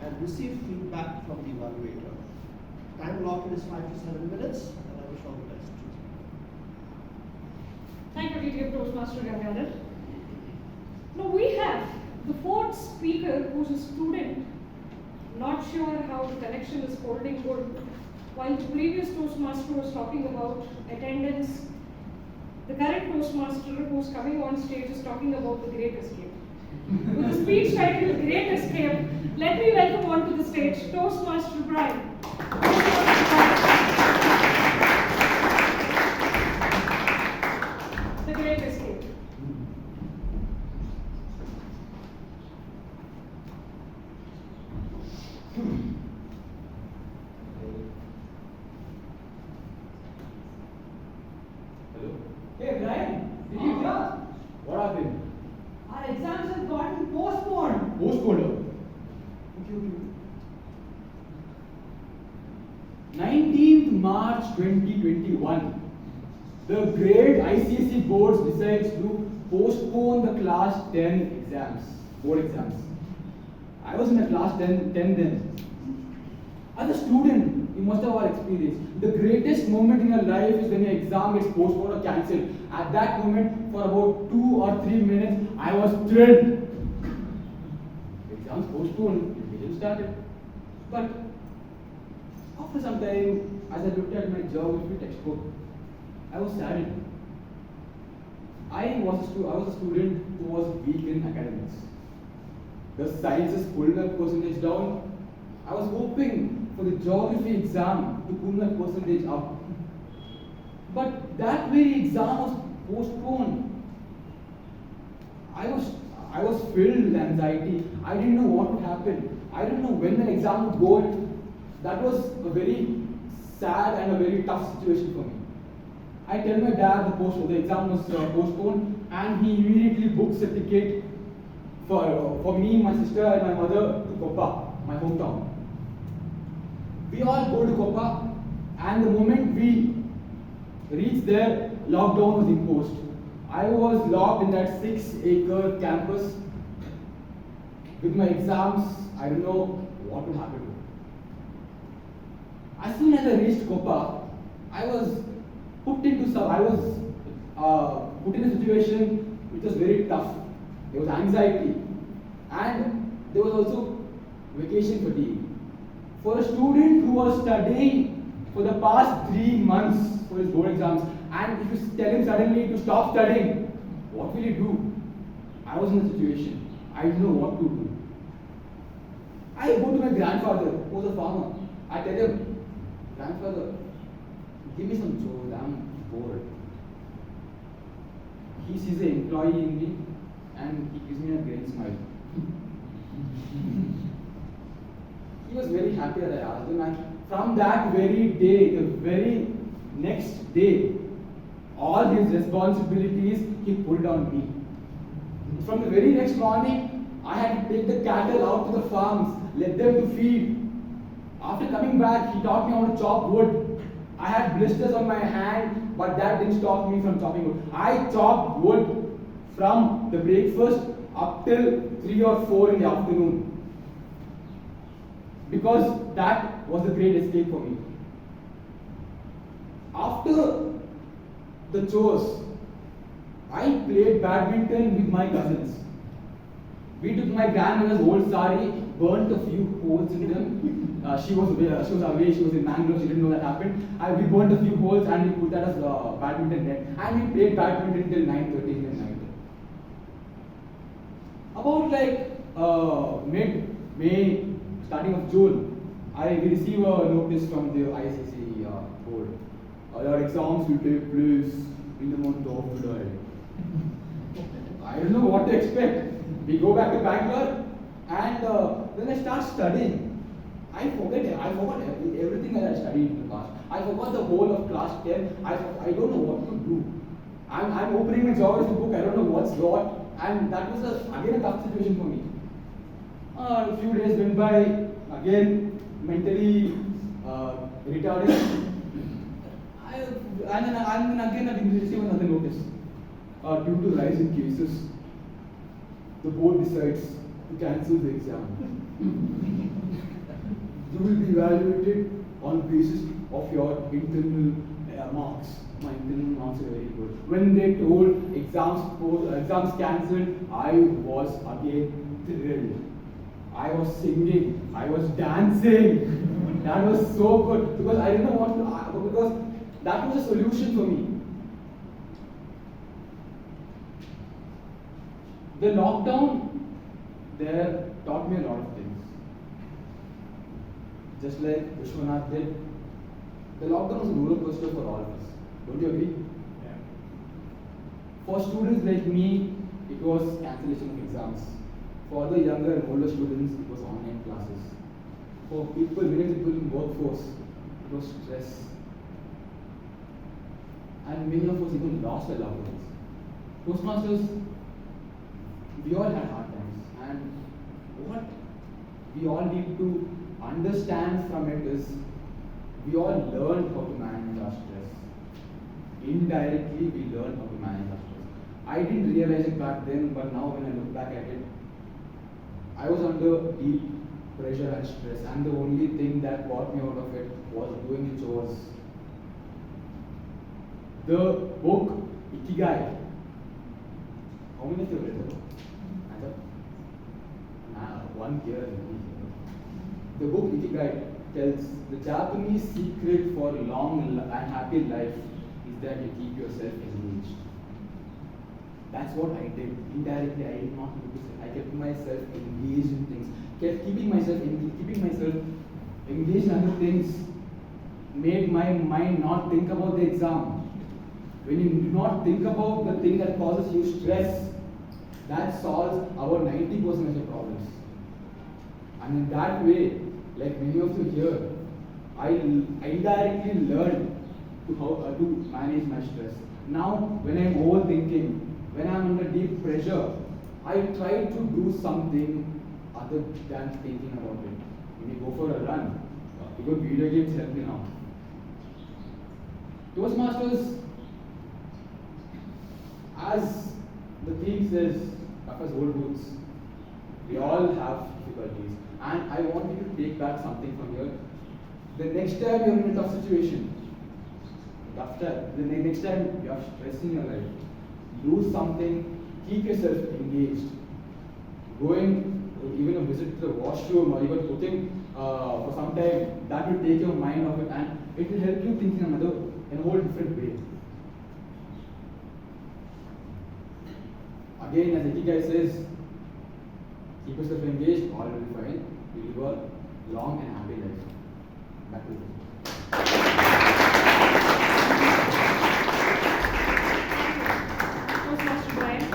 and receive feedback from the evaluator. Time allotted is 5 to 7 minutes, and I wish all the best. Thank you, DTM Toastmaster Gangadhar. Now we have the fourth speaker who's a student, not sure how the connection is holding good. While the previous Toastmaster was talking about attendance, the current Toastmaster who's coming on stage is talking about the Great Escape. With the speech titled Great Escape, let me welcome onto the stage Toastmaster Brian. The Great Escape. Hello? Hey Brian, did you hear? What happened? Our exams have gotten postponed. Postponed. 19th March 2021. The grade ICSE boards decides to postpone the class 10 exams, board exams. I was in a class 10 then. As a student, you must have all experienced. The greatest moment in your life is when your exam is postponed or cancelled. At that moment, for about 2 or 3 minutes, I was thrilled. Exams postponed, revision started. But after some time, as I looked at my geography textbook, I was saddened. I was a student who was weak in academics. The sciences pulled my percentage down. I was hoping for the geography exam to pull my percentage up. But that very exam was postponed. I was filled with anxiety. I didn't know what would happen. I didn't know when the exam would go. That was a very sad and a very tough situation for me. I tell my dad the exam was postponed, and he immediately books a ticket for me, my sister, and my mother to Koppa, my hometown. We all go to Koppa, and the moment we reached there, lockdown was imposed. I was locked in that 6-acre campus with my exams. I don't know what would happen. As soon as I reached Koppa, I was put in a situation which was very tough. There was anxiety, and there was also vacation fatigue. For a student who was studying for the past 3 months for his board exams, and if you tell him suddenly to stop studying, what will he do? I was in a situation. I didn't know what to do. I go to my grandfather, who was a farmer. I tell him, grandfather, give me some job, I'm bored. He sees an employee in me, and he gives me a great smile. He was very happy that I asked him, and from that very day, the very next day, all his responsibilities, he put it on me. From the very next morning, I had to take the cattle out to the farms, let them to feed. After coming back, he taught me how to chop wood. I had blisters on my hand, but that didn't stop me from chopping wood. I chopped wood from the breakfast up till 3 or 4 in the afternoon. Because that was a great escape for me. After the chores, I played badminton with my cousins. We took my grandmother's old sari, burnt a few holes in them. She was away, she was in Bangalore, she didn't know that happened. We burnt a few holes and we put that as a badminton net. And we played badminton till 9:30 in the night. About like mid-May, starting of June, we receive a notice from the ICC board. Your exams will take place in the month of July. I don't know what to expect. We go back to Bangalore and then I start studying. I forgot everything that I studied in the past. I forgot the whole of class 10. I don't know what to do. I'm opening my geography book, I don't know what's what. And that was again a tough situation for me. A few days went by, again mentally retarded. And then again I didn't receive another notice. Due to rise in cases, the board decides to cancel the exam. You will be evaluated on basis of your internal marks. My internal marks are very good. When they told exams cancelled, I was again thrilled. I was singing, I was dancing. That was so good because I didn't know what to, because that was a solution for me. The lockdown there taught me a lot of things. Just like Vishwanath did, the lockdown was a roller coaster for all of us. Don't you agree? Yeah. For students like me, it was cancellation of exams. For the younger and older students, it was online classes. For many people in workforce, it was stress. And many of us even lost our loved ones. Toastmasters, we all had hard times. And what we all need to understand from it is, we all learned how to manage our stress. Indirectly, we learned how to manage our stress. I didn't realize it back then, but now when I look back at it, I was under deep pressure and stress, and the only thing that got me out of it was doing chores. The book Ikigai. How many of you have read the book? One year. The book Ikigai tells the Japanese secret for a long and happy life is that you keep yourself engaged. That's what I did. Indirectly, I did not notice it. I kept myself engaged in things. Keeping myself engaged in other things made my mind not think about the exam. When you do not think about the thing that causes you stress, that solves our 90% of the problems. And in that way, like many of you here, I indirectly learned how to manage my stress. Now, when I'm overthinking, when I'm under deep pressure, I try to do something other than thinking about it. When you go for a run, because video games help me now. Toastmasters, as the theme says, tough as old boots, we all have difficulties. And I want you to take back something from here. The next time you're in a tough situation, the next time you have stress in your life, do something, keep yourself engaged. Going, even a visit to the washroom or even cooking for some time, that will take your mind off it and it will help you think in a whole different way. Again, as Ikigai says, keep yourself engaged, all will be fine. You live a long and happy life. Back to you. Toastmaster Brian.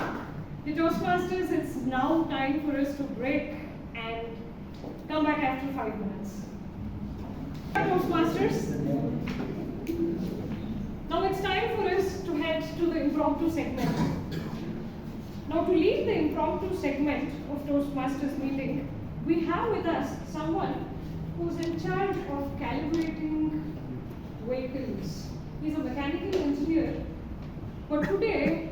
The Toastmasters, it's now time for us to break and come back after 5 minutes. Toastmasters, Now it's time for us to head to the impromptu segment. Now to lead the impromptu segment of Toastmasters meeting, we have with us someone who's in charge of calibrating vehicles. He's a mechanical engineer, but today,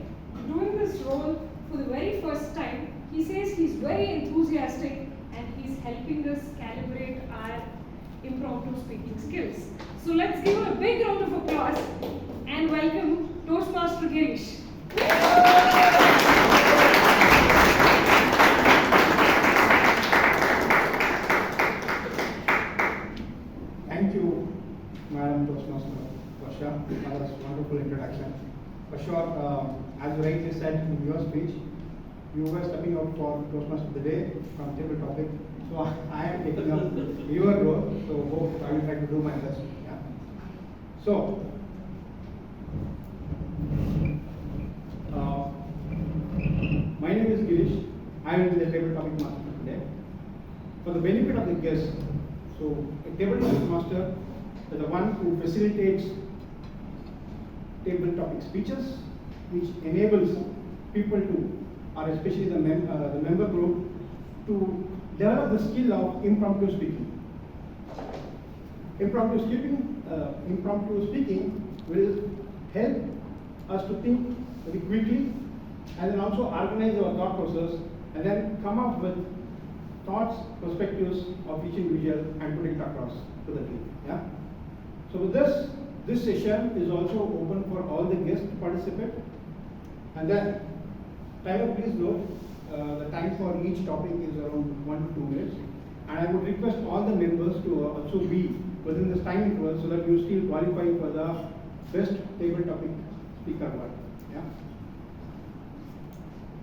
doing this role for the very first time, he says he's very enthusiastic and he's helping us calibrate our impromptu speaking skills. So let's give him a big round of applause and welcome Toastmaster Girish. Thank you, Madam Toastmaster Vasha, for this wonderful introduction. For sure, as you rightly said in your speech, you were stepping up for Toastmaster of the Day from table topic. So I am taking up your role. So hope I will try to do my best. Yeah. So, my name is Girish. I will be the table topic master today. For the benefit of the guests, so a table topic master is the one who facilitates table topic speeches, which enables people to, or especially the member group, to develop the skill of impromptu speaking. Impromptu speaking will help us to think very quickly and then also organize our thought process and then come up with thoughts, perspectives of each individual and put it across to the team. Yeah. So with this session is also open for all the guests to participate. And then, timer, please note, the time for each topic is around 1 to 2 minutes. And I would request all the members to also be within this time interval so that you still qualify for the best table topic speaker award. Yeah.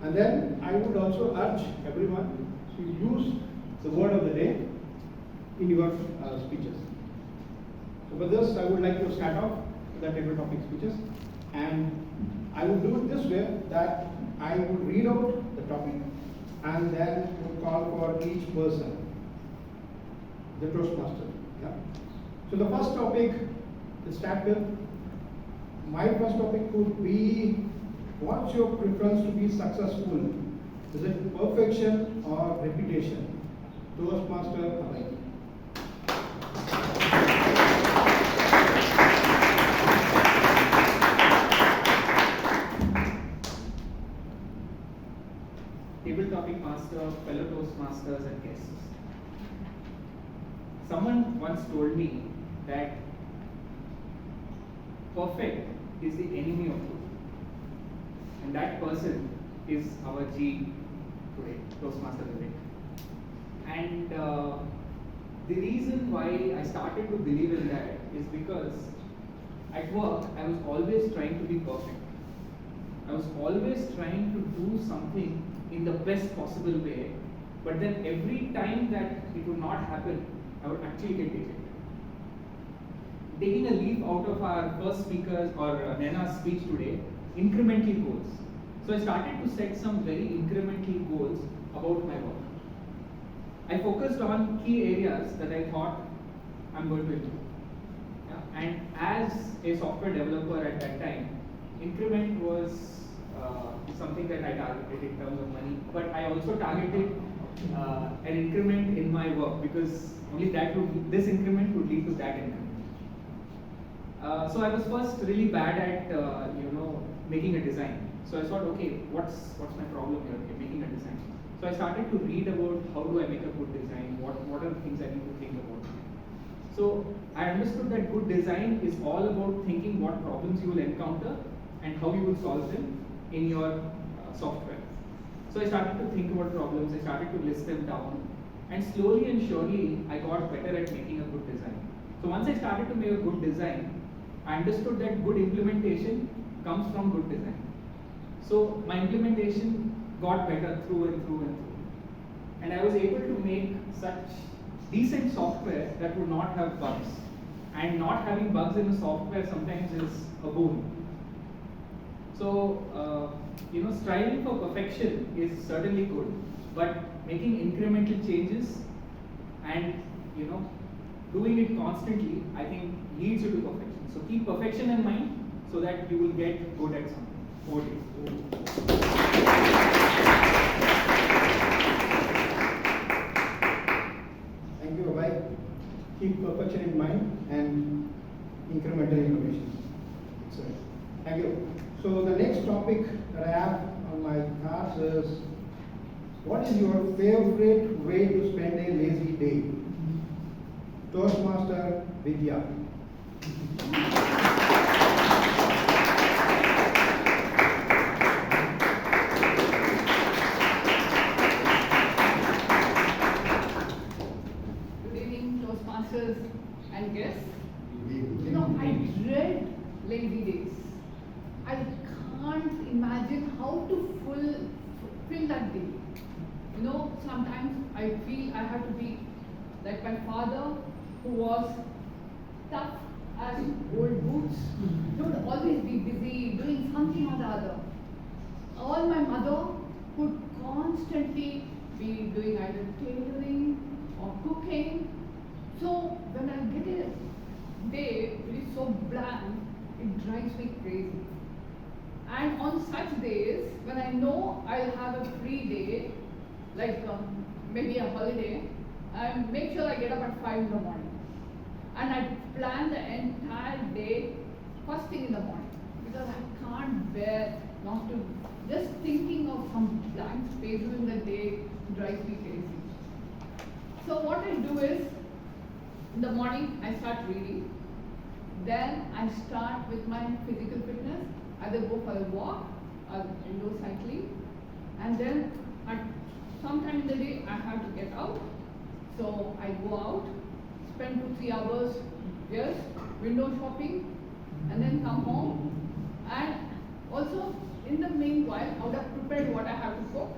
And then I would also urge everyone to use the word of the day in your speeches. So for this, I would like to start off with the table topic speeches. And I would do it this way, that I would read out the topic and then would call for each person, the Toastmaster. Yeah. So the first topic to start with, my first topic would be, what's your preference to be successful? Is it perfection or reputation? Toastmaster alike. Table topic master, fellow Toastmasters and guests. Someone once told me that perfect is the enemy of good. And that person is our G today, Toastmaster Vivek. And the reason why I started to believe in that is because at work I was always trying to be perfect. I was always trying to do something in the best possible way, but then every time that it would not happen, I would actually get dejected. Taking a leaf out of our first speaker's or Naina's speech today, incremental goals. So I started to set some very incremental goals about my work. I focused on key areas that I thought I'm going to improve. Yeah. And as a software developer at that time, increment was something that I targeted in terms of money, but I also targeted an increment in my work because only this increment would lead to that increment. So I was first really bad at making a design. So I thought, okay, what's my problem here? Okay, making a design. So I started to read about how do I make a good design, what are the things I need to think about. So I understood that good design is all about thinking what problems you will encounter and how you will solve them in your software. So I started to think about problems, I started to list them down, and slowly and surely I got better at making a good design. So once I started to make a good design, I understood that good implementation comes from good design. So my implementation got better through and through and through. And I was able to make such decent software that would not have bugs. And not having bugs in the software sometimes is a boon. So, striving for perfection is certainly good, but making incremental changes and, doing it constantly, I think leads you to perfection. So keep perfection in mind so that you will get good at something. Over to you. Thank you, Abhay. Keep perfection in mind and incremental innovation. So, thank you. So the next topic that I have on my cards is, what is your favorite way to spend a lazy day? Toastmaster Vidya. Good evening, Toastmasters and guests. You know, I dread lazy days. I can't imagine how to fill that day. You know, sometimes I feel I have to be like my father, who was tough as old boots. He would always be busy doing something or the other. Or my mother would constantly be doing either tailoring or cooking. So when I get a day which is so bland, it drives me crazy. And on such days, when I know I'll have a free day, like maybe a holiday, I make sure I get up at 5 in the morning. And I plan the entire day first thing in the morning, because I can't bear not to, just thinking of some blank spaces in the day drives me crazy. So what I do is, in the morning I start reading, then I start with my physical fitness, either go for a walk or indoor cycling, and then at sometime in the day I have to get out. So I go out, spend 2-3 hours just window shopping, and then come home. And also in the meanwhile, I would have prepared what I have to cook,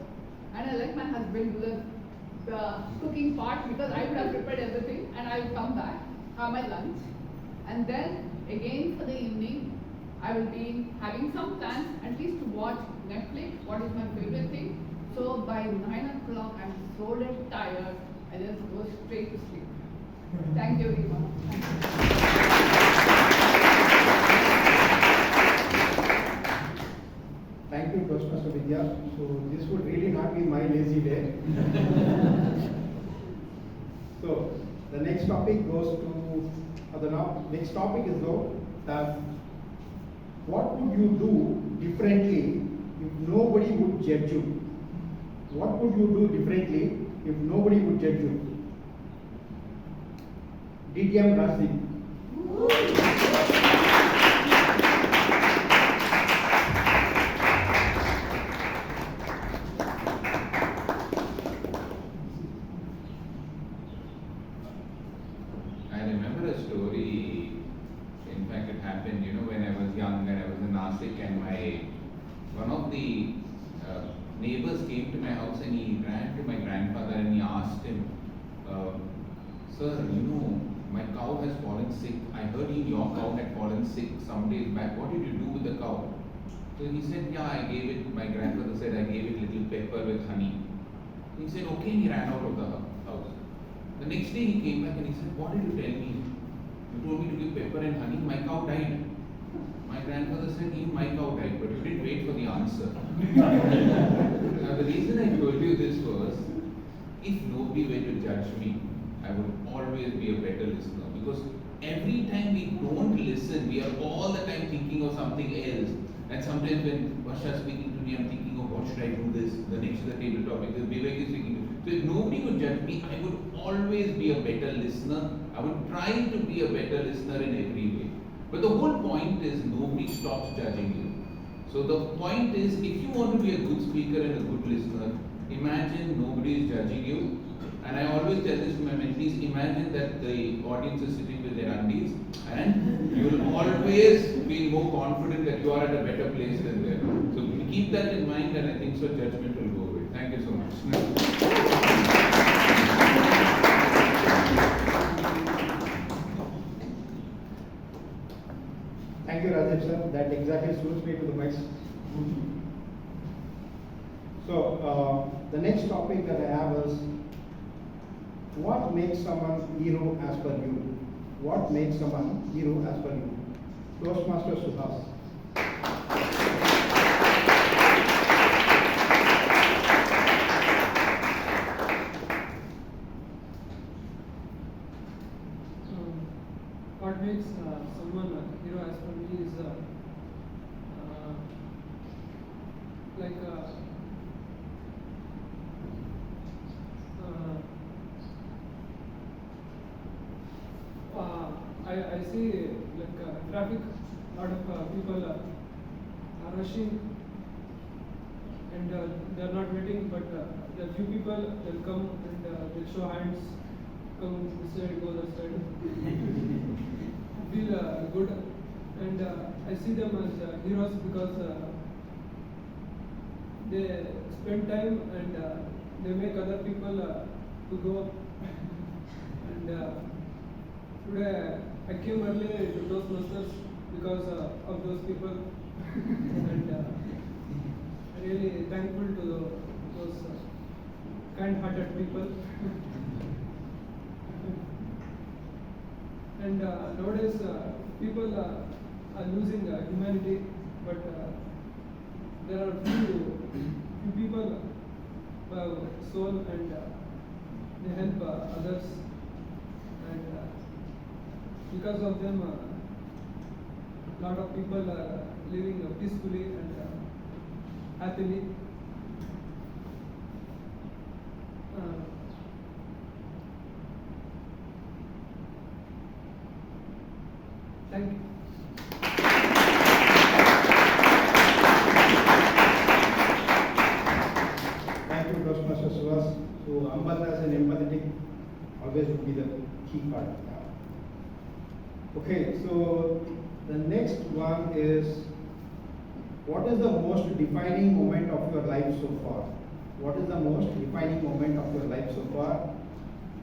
and I let my husband do the cooking part, because I would have prepared everything, and I will come back, have my lunch, and then again for the evening I will be having some plans, at least to watch Netflix, what is my favorite thing. So by 9 o'clock I'm so dead tired, I just go straight to sleep. Thank you very much. Thank you, Toastmaster Vidya. So this would really not be my lazy day. So the next topic goes to, next topic is though, that what would you do differently if nobody would judge you? What would you do differently if nobody would judge you? DTM Rasi. I remember a story. In fact, it happened, when I was young and I was in Nashik, and one of the neighbors came to my house and he ran to my grandfather and he asked him, "Sir, my cow has fallen sick. I heard your cow had fallen sick some days back. What did you do with the cow?" So he said, "Yeah, I gave it," my grandfather said, "I gave it little pepper with honey." He said, "Okay," and he ran out of the house. The next day he came back and he said, "What did you tell me? You told me to give pepper and honey. My cow died." My grandfather said, "Even my cow died, but you didn't wait for the answer." Now the reason I told you this was, if nobody were to judge me, I would always be a better listener, because every time we don't listen, we are all the time thinking of something else. And sometimes when Varsha is speaking to me, I'm thinking of what should I do this, the next is the table topic, this Vivek is speaking to me. So if nobody would judge me, I would always be a better listener. I would try to be a better listener in every way. But the whole point is nobody stops judging you. So the point is, if you want to be a good speaker and a good listener, imagine nobody is judging you. And I always tell this to my mentees, imagine that the audience is sitting with their undies, and you will always feel more confident that you are at a better place than them. So keep that in mind, and I think so judgment will go away. Thank you so much. Thank you, Rajesh sir. That exactly suits me to the max. So the next topic that I have is, what makes someone hero as per you? What makes someone hero as per you? Toastmaster Suhas. like I see like traffic, lot of people are rushing and they are not waiting, but there are few people will come and they'll show hands, come this side, go that side. Feel good, and I see them as heroes because they spend time and they make other people to go. And today I came early to Toastmasters because of those people, and really thankful to those kind-hearted people. And nowadays people are losing humanity, but there are few people who have soul and they help others, and because of them lot of people are living peacefully and happily. Thank you. Thank you, Toastmaster Suvas. So, humbleness and empathetic always would be the key part. Okay, so the next one is, what is the most defining moment of your life so far? What is the most defining moment of your life so far?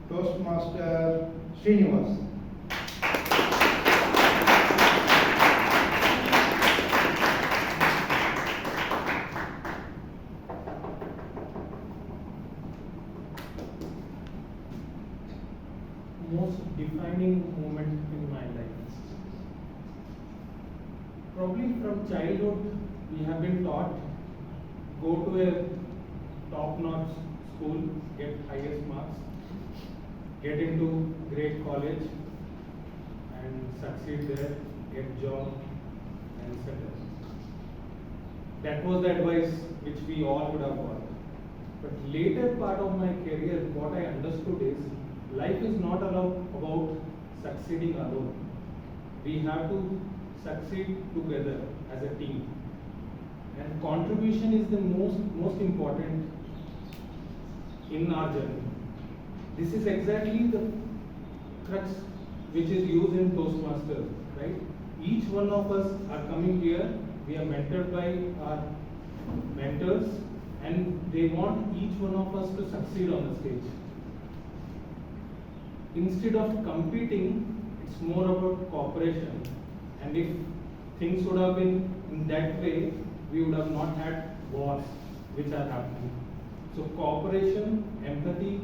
Toastmaster Srinivas. Most defining moment in my life. Probably from childhood, we have been taught, go to a top-notch school, get highest marks, get into great college, and succeed there, get job, and settle. That was the advice which we all would have got. But later part of my career, what I understood is, life is not about succeeding alone. We have to succeed together as a team. And contribution is the most important in our journey. This is exactly the crux which is used in Toastmasters, right? Each one of us are coming here, we are mentored by our mentors, and they want each one of us to succeed on the stage. Instead of competing, it's more about cooperation. And if things would have been in that way, we would have not had wars which are happening. So cooperation, empathy,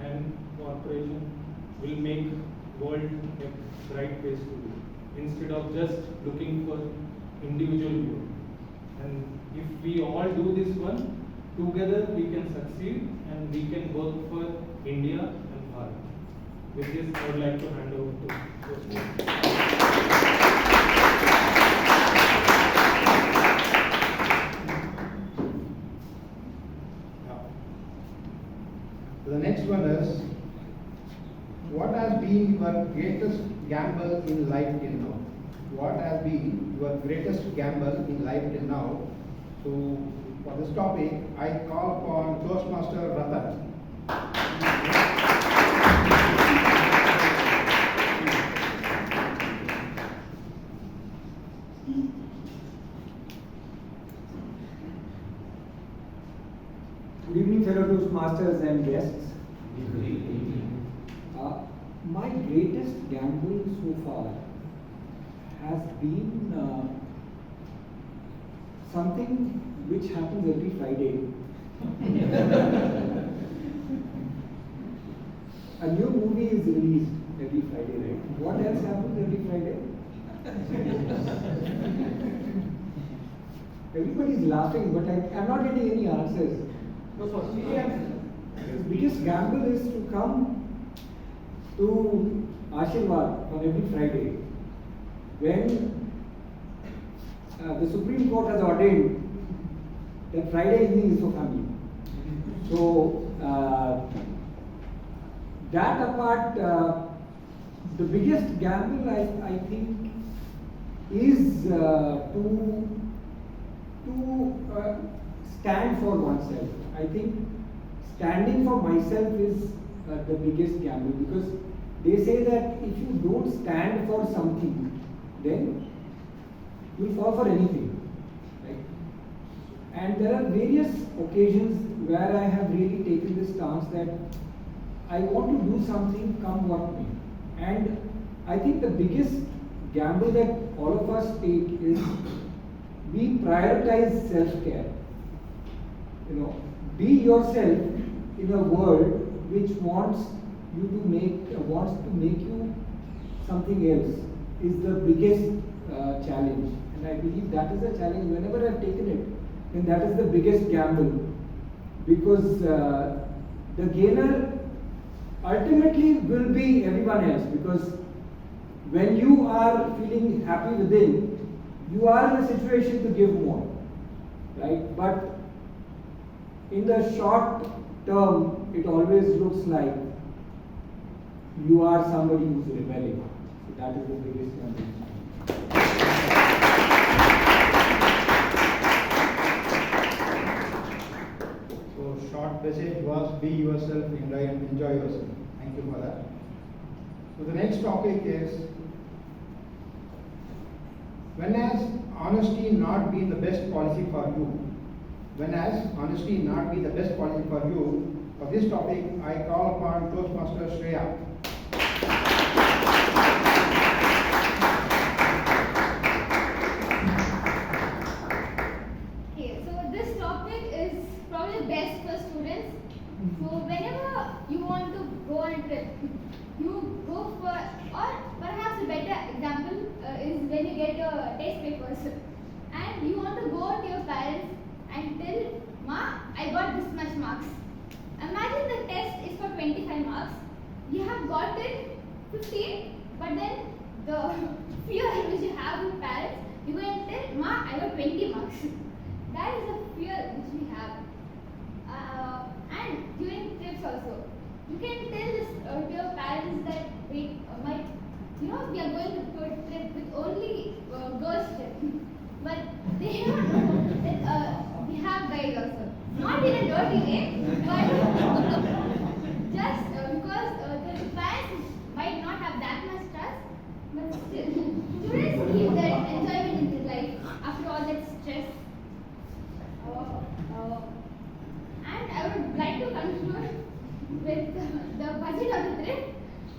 and cooperation will make world a bright place to be, instead of just looking for individual growth. And if we all do this one, together we can succeed and we can work for India and Bharat. With this, I would like to hand over to Toastmaster. So the next one is, what has been your greatest gamble in life till now? What has been your greatest gamble in life till now? So for this topic, I call upon Toastmaster Ratan. Good evening, fellow Toastmasters and guests. My greatest gamble so far has been something which happens every Friday. A new movie is released every Friday, right? What else happens every Friday? Everybody is laughing, but I'm not getting any answers. The biggest gamble is to come to Ashirwad on every Friday, when the Supreme Court has ordained that Friday evening is for family. So that apart, the biggest gamble I think is to stand for oneself. I think standing for myself is the biggest gamble, because they say that if you don't stand for something, then you'll fall for anything. Right? And there are various occasions where I have really taken this stance that I want to do something come what may. And I think the biggest gamble that all of us take is we prioritize self-care. You know, be yourself in a world which wants to make you something else is the biggest challenge. And I believe that is a challenge. Whenever I've taken it, then that is the biggest gamble, because the gainer ultimately will be everyone else, because when you are feeling happy within, you are in a situation to give more, right? But in the short term, it always looks like you are somebody who's rebelling. So that is the biggest challenge. So short message was be yourself, enjoy yourself. Thank you for that. So the next topic is, when has honesty not been the best policy for you? When has honesty not been the best policy for you? For this topic, I call upon Toastmaster Shreya. Okay, so this topic is probably best for students. So whenever you want to go on a trip, you go for, or perhaps a better example is when you get your test papers and you want to go to your parents and tell, Ma, I got this much marks. Imagine the test is for 25 marks. You have gotten 15, but then the fear which you have with parents, you go and tell, Ma, I got 20 marks. That is the fear which we have. And during trips also, you can tell this to your parents that, wait, we are going to a trip with only girls trip. But they don't know that we have guys also. Not in a dirty way, but just because the parents might not have that much trust, but still, students keep that enjoyment in their life after all that stress. And I would like to conclude with the budget of the trip.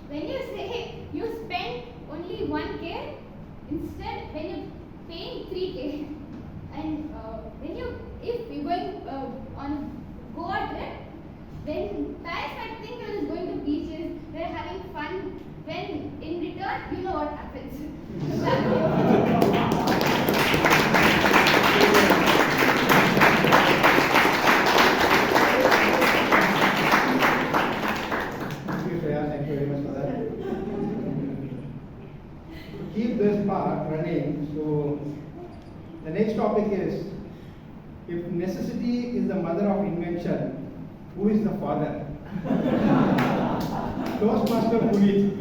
When you say you spend only 1K, instead when you're paying 3K, and if you're going on Goa trip, then parents might think you're just going to beaches, we're having fun, when in return, you know what happens. Thank you, Shreya. Thank you very much for that. To keep this part running, so the next topic is, if necessity is the mother of invention, who is the father? Toastmaster Puneet.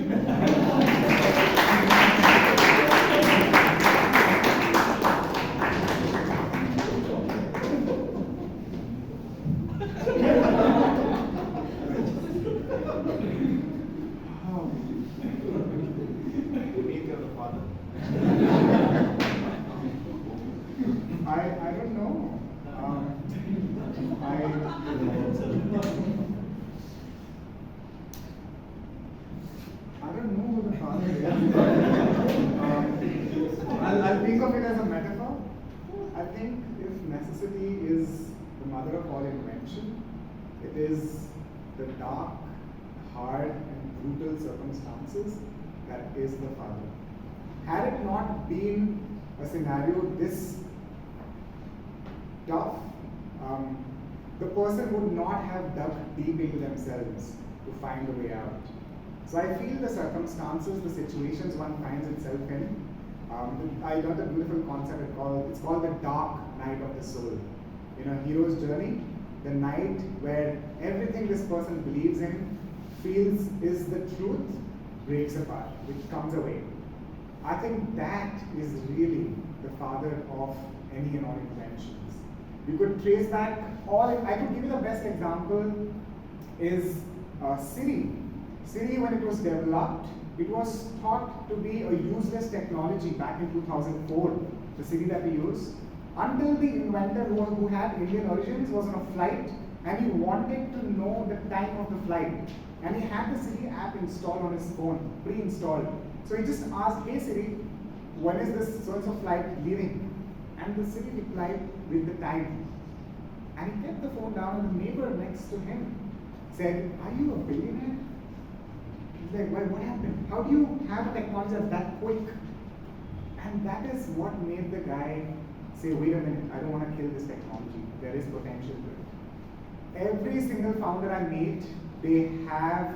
I don't know. I don't know who the father is. I'll think of it as a metaphor. I think if necessity is the mother of all invention, it is the dark, hard, and brutal circumstances that is the father. Had it not been a scenario this tough, the person would not have dug deep into themselves to find a way out. So I feel the circumstances, the situations one finds itself in, I learned a beautiful concept, it's called the dark night of the soul. in a hero's journey, the night where everything this person believes in, feels is the truth, breaks apart, which comes away. I think that is really the father of any and all inventions. You could trace back I could give you the best example is Siri. Siri, when it was developed, it was thought to be a useless technology back in 2004, the Siri that we use, until the inventor who had Indian origins was on a flight and he wanted to know the time of the flight. And he had the Siri app installed on his phone, pre-installed. So he just asked, hey Siri, when is this so-and-so flight leaving? And the Siri replied with the time. And he kept the phone down, and the neighbor next to him said, are you a billionaire? He's like, why, what happened? How do you have a technology that's that quick? And that is what made the guy say, wait a minute, I don't want to kill this technology. There is potential to it. Every single founder I meet, they have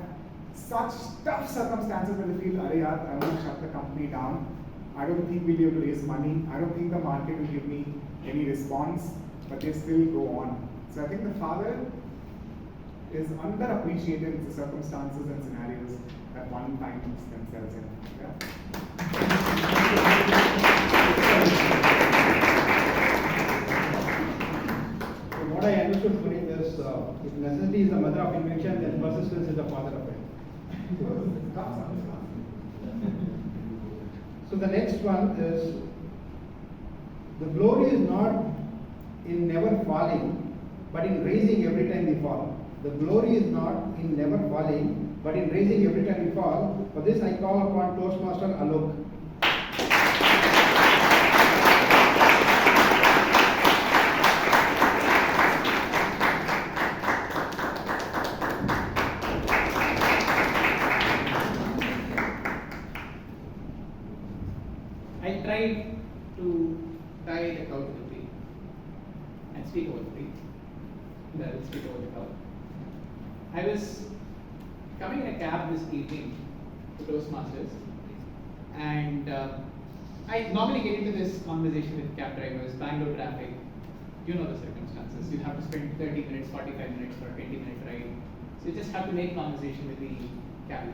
such tough circumstances where they feel, I want to shut the company down. I don't think we'll be able to raise money. I don't think the market will give me any response, but they still go on. So I think the father is underappreciated in the circumstances and scenarios that one finds themselves in. Yeah? What I understood from this, if necessity is the mother of invention, then persistence is the father of it. So the next one is, the glory is not in never falling, but in raising every time we fall. The glory is not in never falling, but in raising every time we fall. For this I call upon Toastmaster Alok. I tried to tie the cow to the tree and speak over the tree. I will speak over the cow. I was coming in a cab this evening to Toastmasters, and I normally get into this conversation with cab drivers, Bangalore traffic. You know the circumstances. You have to spend 30 minutes, 45 minutes for a 20-minute ride. So you just have to make conversation with the cabby.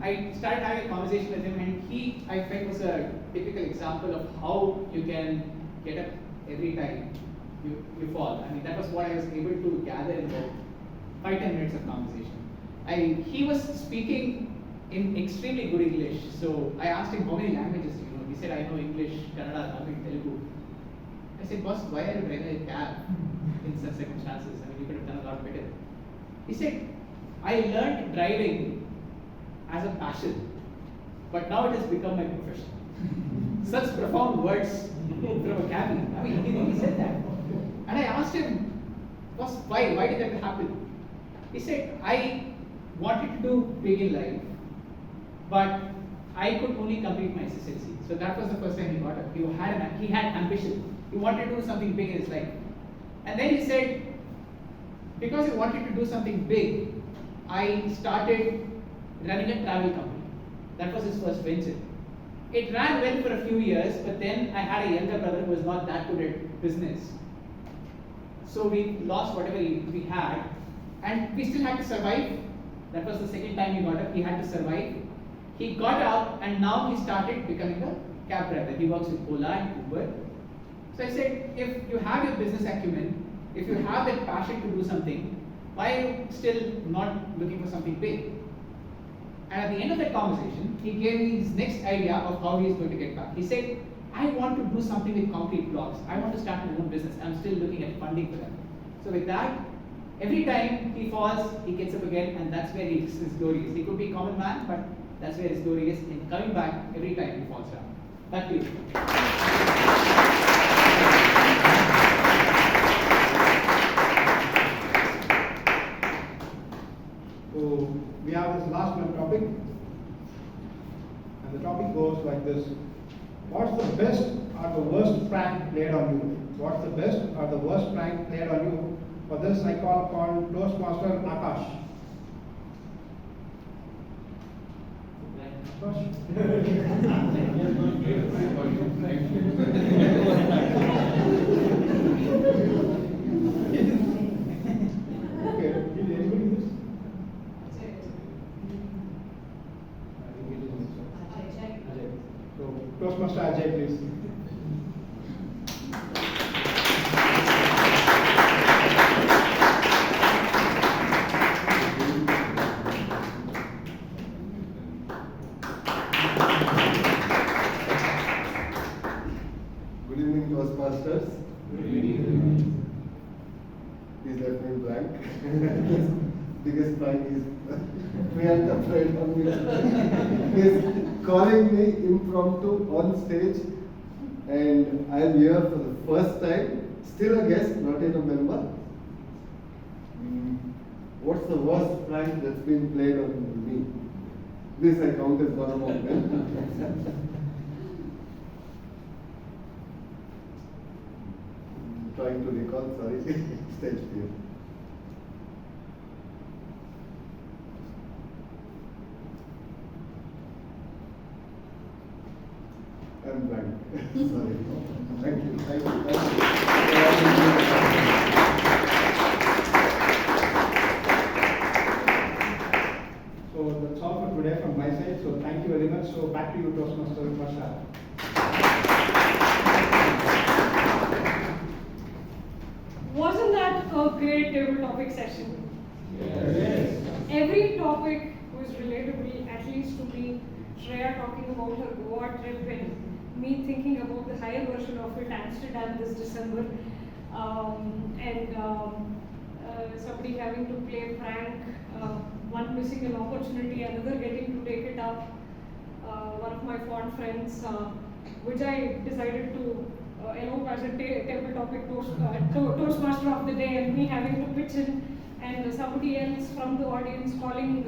I started having a conversation with him, and he, I felt, was a typical example of how you can get up every time you fall. I mean, that was what I was able to gather in the 5-10 minutes of conversation. He was speaking in extremely good English, so I asked him how many languages do you know. He said, I know English, Kannada, Tamil, Telugu. I said, boss, why are you driving a cab in such circumstances? I mean, you could have done a lot better. He said, I learned driving as a passion, but now it has become my profession. Such profound words from a cabby. I mean, he said that. And I asked him, boss, why did that happen? He said, I wanted to do big in life, but I could only complete my SSLC. So that was the first time he got up. He had ambition. He wanted to do something big in his life. And then he said, because he wanted to do something big, I started running a travel company. That was his first venture. It ran well for a few years, but then I had a younger brother who was not that good at business. So we lost whatever we had, and we still had to survive. That was the second time he got up. He had to survive. He got up, and now he started becoming a cab driver. He works with Ola and Uber. So I said, if you have your business acumen, if you have that passion to do something, why are you still not looking for something big? And at the end of that conversation, he gave me his next idea of how he is going to get back. He said, I want to do something with concrete blocks. I want to start my own business. I'm still looking at funding for that. So with that, every time he falls, he gets up again, and that's where his glory is. He could be a common man, but that's where his glory is in coming back every time he falls down. Back to you. So we have this last one topic, and the topic goes like this. What's the best or the worst prank played on you? What's the best or the worst prank played on you? For this I call upon Toastmaster Akash. prank. Biggest prank is Priyanka friend on me. He's calling me impromptu on stage, and I am here for the first time. Still a guest, not yet a member. What's the worst prank that's been played on me? This I count as one among them. Trying to recall, sorry, stage fear. I'm blank. Sorry. Thank you. Thank you. Thank you. So that's all for today from my side. So thank you very much. So back to you, Toastmaster Masha. Wasn't that a great table topic session? Yes. Every topic was relatable, at least to me. Shreya talking about her Goa trip and me thinking about the higher version of it, Amsterdam this December. Somebody having to play prank, one missing an opportunity, another getting to take it up. One of my fond friends, which I decided to elope as a table topic Toastmaster of the day, and me having to pitch in, and somebody else from the audience calling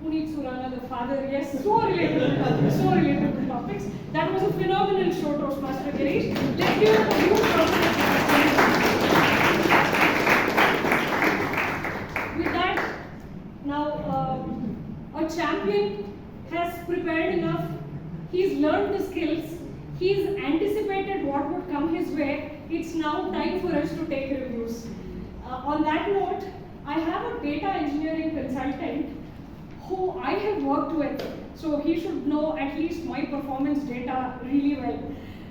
Puneet Surana the father. Yes, so relatable topics. That was a phenomenal show, Toastmaster Girish. Let's give it a huge round. With that, now a champion has prepared enough. He's learned the skills. He's anticipated what would come his way. It's now time for us to take reviews. On that note, I have a data engineering consultant who I have worked with, so he should know at least my performance data really well.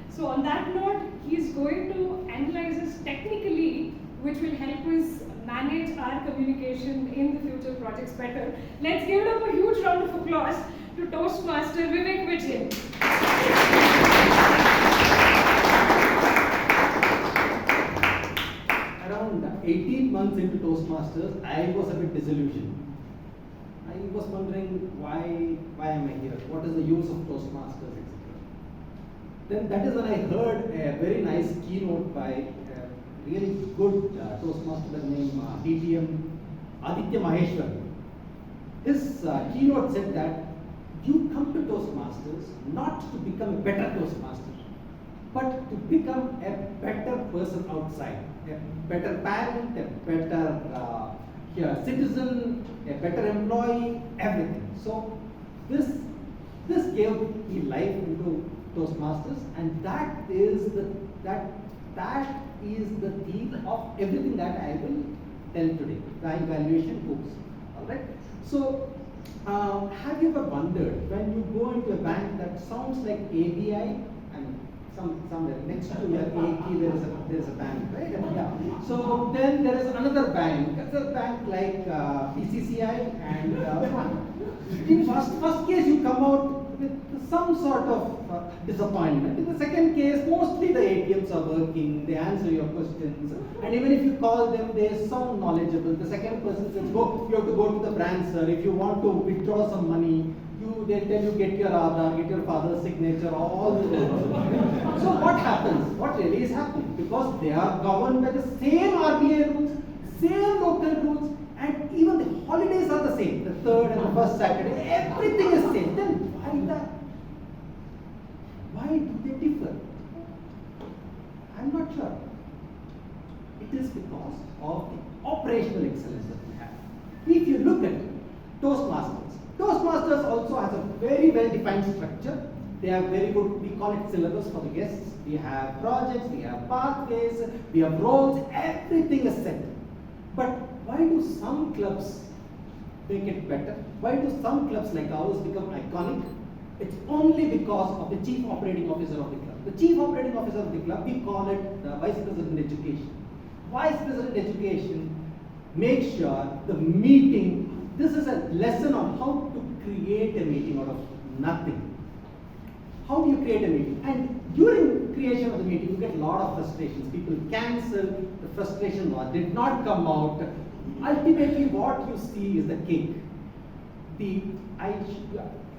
So on that note, he's going to analyze us technically, which will help us manage our communication in the future projects better. Let's give it up a huge round of applause to Toastmaster Vivek Vijay. Around 18 months into Toastmasters, I was a bit disillusioned. I was wondering why am I here? What is the use of Toastmasters, etc. Then that is when I heard a very nice keynote by a really good Toastmaster named DTM Aditya Maheshwar. His keynote said that you come to Toastmasters not to become a better Toastmaster, but to become a better person outside, a better parent, a better citizen, a better employee, everything. So this gave me life into Toastmasters, and that is the theme of everything that I will tell today. The evaluation course. All right. So have you ever wondered when you go into a bank that sounds like ABI and somewhere next to your AK there is a bank, right? Yeah. So then there is another bank. It's a bank like BCCI, and in first case you come out with some sort of disappointment. In the second case, mostly the ATMs are working, they answer your questions, and even if you call them, they sound knowledgeable. The second person says, "Go, you have to go to the branch, sir. If you want to withdraw some money, they tell you get your Aadhaar, get your father's signature, all the things." So what happens? What really is happening? Because they are governed by the same RBI rules, same local rules, and even the holidays are the same. The third and the first Saturday, everything is same. Then why do they differ? I'm not sure. It is because of the operational excellence that we have. If you look at Toastmasters also has a very well-defined structure. They have very good, we call it syllabus for the guests. We have projects, we have pathways, we have roles, everything is set. But why do some clubs make it better? Why do some clubs like ours become iconic? It's only because of the chief operating officer of the club. The chief operating officer of the club, we call it the vice president education. Vice president education makes sure the meeting. This is a lesson on how to create a meeting out of nothing. How do you create a meeting? And during creation of the meeting, you get a lot of frustrations. People cancel, the frustration did not come out. Ultimately, what you see is the cake.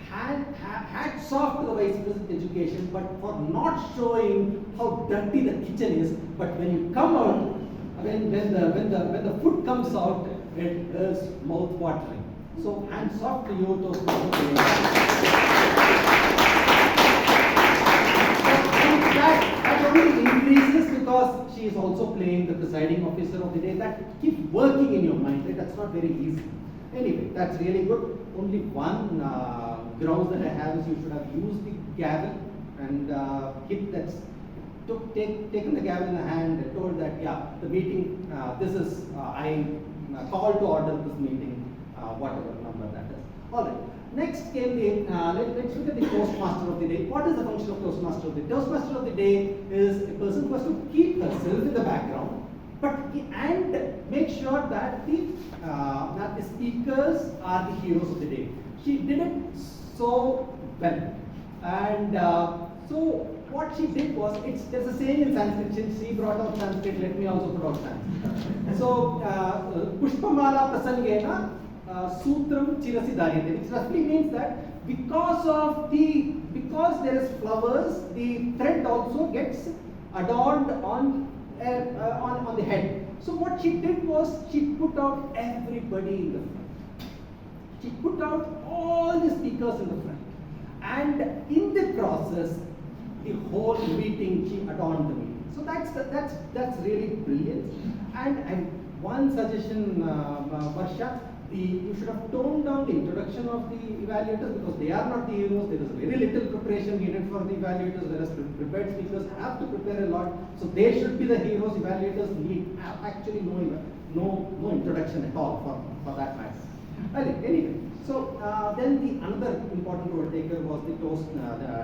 Hats off to the Vice President Education, but for not showing how dirty the kitchen is. But when you come out, when the food comes out, it is mouth-watering. So hands off to you, Toastmasters. That only increases because she is also playing the presiding officer of the day. That keeps working in your mind, right? That's not very easy. Anyway, that's really good. Only one grounds that I have is you should have used the gavel and taken the gavel in the hand and told that, yeah, the meeting, I call to order this meeting, whatever number that is. All right. Next came let's look at the Toastmaster of the day. What is the function of Toastmaster of the day? Toastmaster of the day is a person who has to keep herself in the background, and make sure that the speakers are the heroes of the day. She did it so well, and so what she did was, there's a saying in Sanskrit. She brought out Sanskrit. Let me also put out Sanskrit. So Pushpamala Prasangena Sutram Chirasi Daryate, which roughly means that because there is flowers, the thread also gets adorned on the head. So what she did was, she put out everybody in the front. She put out all the speakers in the front, and in the process, the whole meeting, she adorned the meeting. So that's really brilliant. And one suggestion, Varsha, you should have toned down the introduction of the evaluators, because they are not the heroes. There is very little preparation needed for the evaluators, whereas prepared speakers have to prepare a lot. So they should be the heroes. Evaluators need actually no introduction at all for that matter. Anyway, so then another important role taker was the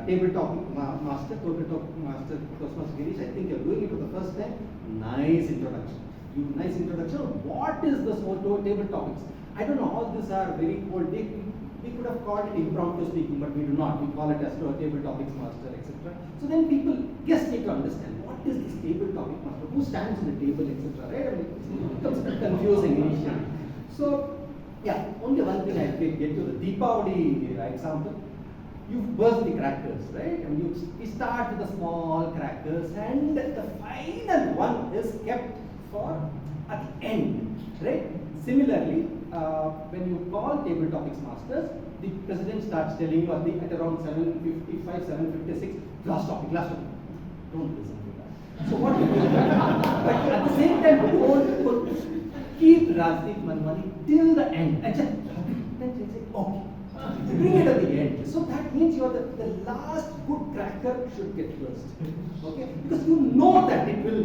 table topic master, Toastmaster Girish. I think you're doing it for the first time. Nice introduction. Nice introduction. What is this whole table topics? I don't know. All these are very old. We could have called it impromptu speaking, but we do not. We call it as table topics master, etc. So then guests need to understand, what is this table topic master? Who stands on the table, etc. Right? I mean, it becomes a bit confusing initially. So yeah, only one thing I can get to the Deepavali example. You burst the crackers, right? I mean, we start with the small crackers, and the final one is kept for at the end, right? Similarly, when you call table topics masters, the president starts telling you at around 7:55, 7:56, last topic. Don't listen to that. So what you do? But at the same time, keep Rajdeep Manwani till the end, and just say, okay, bring it at the end. So that means you are the last good cracker should get burst. Okay, because you know that it will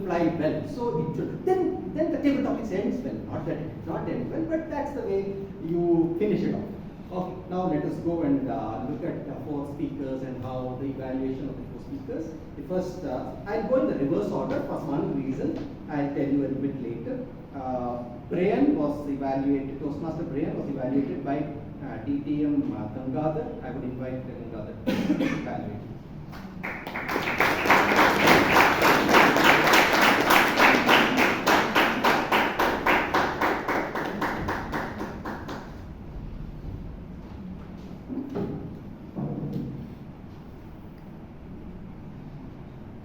fly well. So it should. Then the table topics ends well. Not that it did not end well, but that's the way you finish it off. Okay, now let us go and look at the 4 speakers and how the evaluation of the 4 speakers. The first, I'll go in the reverse order for one reason. I'll tell you a bit later. Brian was evaluated, Toastmaster Brian was evaluated by DTM Gangadhar. I would invite Gangadhar to evaluate.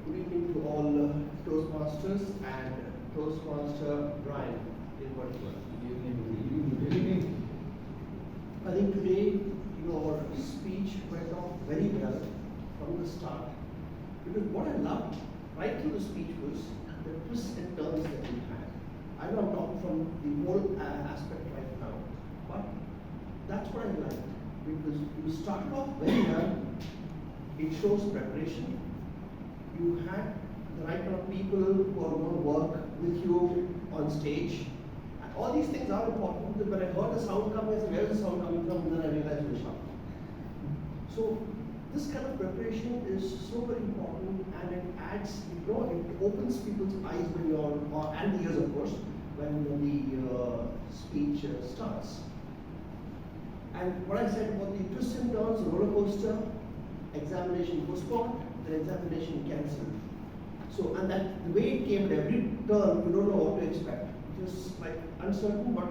Good evening to all Toastmasters and Toastmaster Brian in particular. Good evening. I think today your speech went off very well from the start, because what I loved right through the speech was the twists and turns that you had. I know I'm talking from the whole aspect right now, but that's what I liked, because you started off very well. It shows preparation. You had the right kind of people who are going to work with you on stage. And all these things are important, because when I heard the sound coming, I said, where is the sound coming from? And then I realized it was shop. So this kind of preparation is so very important, and it adds, it opens people's eyes when you're, and ears of course, when the speech starts. And what I said about the twists and turns, the roller coaster, examination postponed, the examination cancelled. So, and that the way it came at every turn, you don't know what to expect. It was like uncertain, but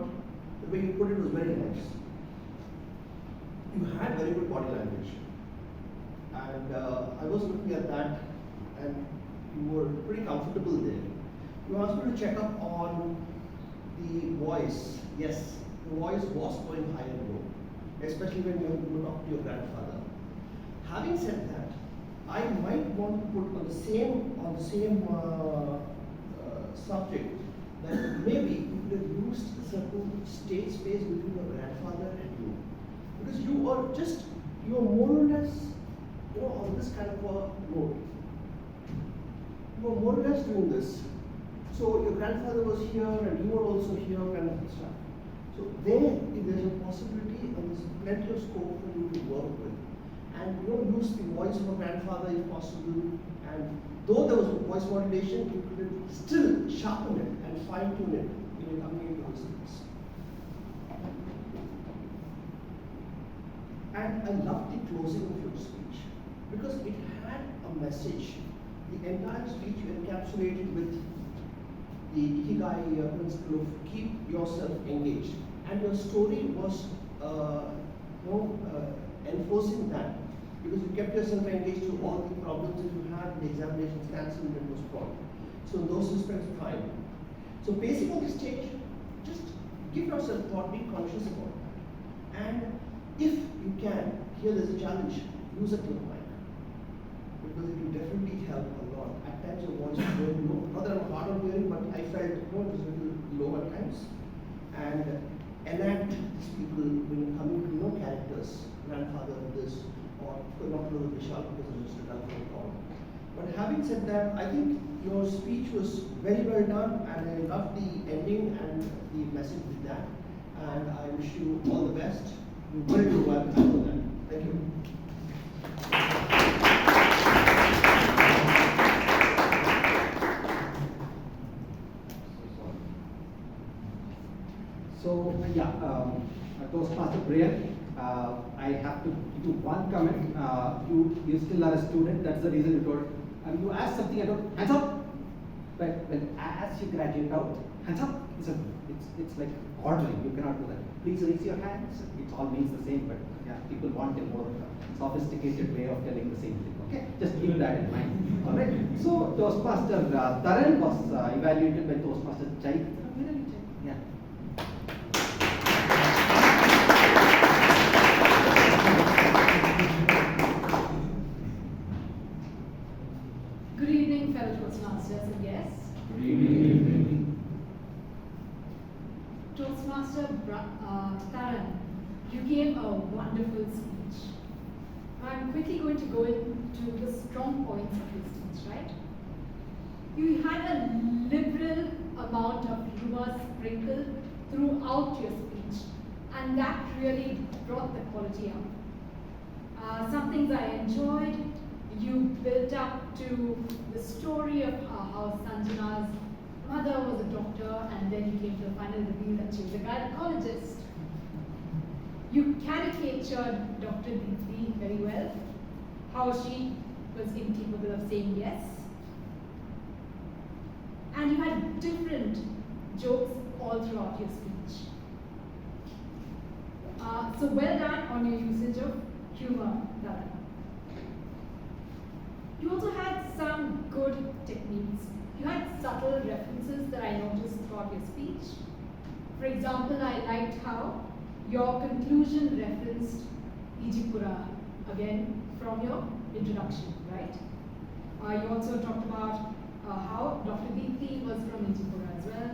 the way you put it was very nice. You had very good body language. And I was looking at that, and you were pretty comfortable there. You asked me to check up on the voice. Yes, the voice was going high and low, especially when you talk to your grandfather. Having said that, I might want to put on the same subject that maybe you could have used a certain stage space between your grandfather and you, because you are more or less, on this kind of a mode. You were more or less doing this. So your grandfather was here and you were also here, kind of stuff. So there, there's a possibility and there's plenty of scope for you to work with. And use the voice of a grandfather if possible. And though there was voice modulation, you could still sharpen it and fine tune it in your coming into speech. And I loved the closing of your speech because it had a message. The entire speech you encapsulated with the Ikigai principle of keep yourself engaged. And your story was enforcing that, because you kept yourself engaged through all the problems that you had, the examinations cancelled and postponed. So in those respects, fine. So pacing on the stage, just give yourself thought, be conscious about that. And if you can, here there's a challenge, use a clip mic. Because it will definitely help a lot. At times your voice is very low. Not that I'm hard on hearing, but I felt it was a little low at times. And enact these people when you come into characters, grandfather of this, or not know Vishal because it's just a dull phone call. But having said that, I think your speech was very well done, and I loved the ending and the message with that. And I wish you all the best. You will do well after that. Thank you. So Toastmaster Brian, I have to do one comment. You still are a student. That's the reason you told. You asked something. I don't hands up. But as you graduate out, hands up. It's like ordering. You cannot do that. Please raise your hands. It all means the same, but yeah, people want a more sophisticated way of telling the same thing. Okay, just keep that in mind. All right. So Toastmaster Taran was evaluated by Toastmaster Chai. Yeah. Good evening, fellow Toastmasters and guests. Good evening. Toastmaster Taran, you gave a wonderful speech. I'm quickly going to go into the strong points of your speech, right? You had a liberal amount of humor sprinkled throughout your speech, and that really brought the quality up. Some things I enjoyed. You built up to the story of how Sanjana's mother was a doctor, and then you came to the final reveal that she was a gynecologist. You caricatured Dr. Deepthi very well, how she was incapable of saying yes. And you had different jokes all throughout your speech. So well done on your usage of humor, Taran. You also had some good techniques. You had subtle references that I noticed throughout your speech. For example, I liked how your conclusion referenced Ijipura again from your introduction, right? You also talked about how Dr. Deepthi was from Ijipura as well.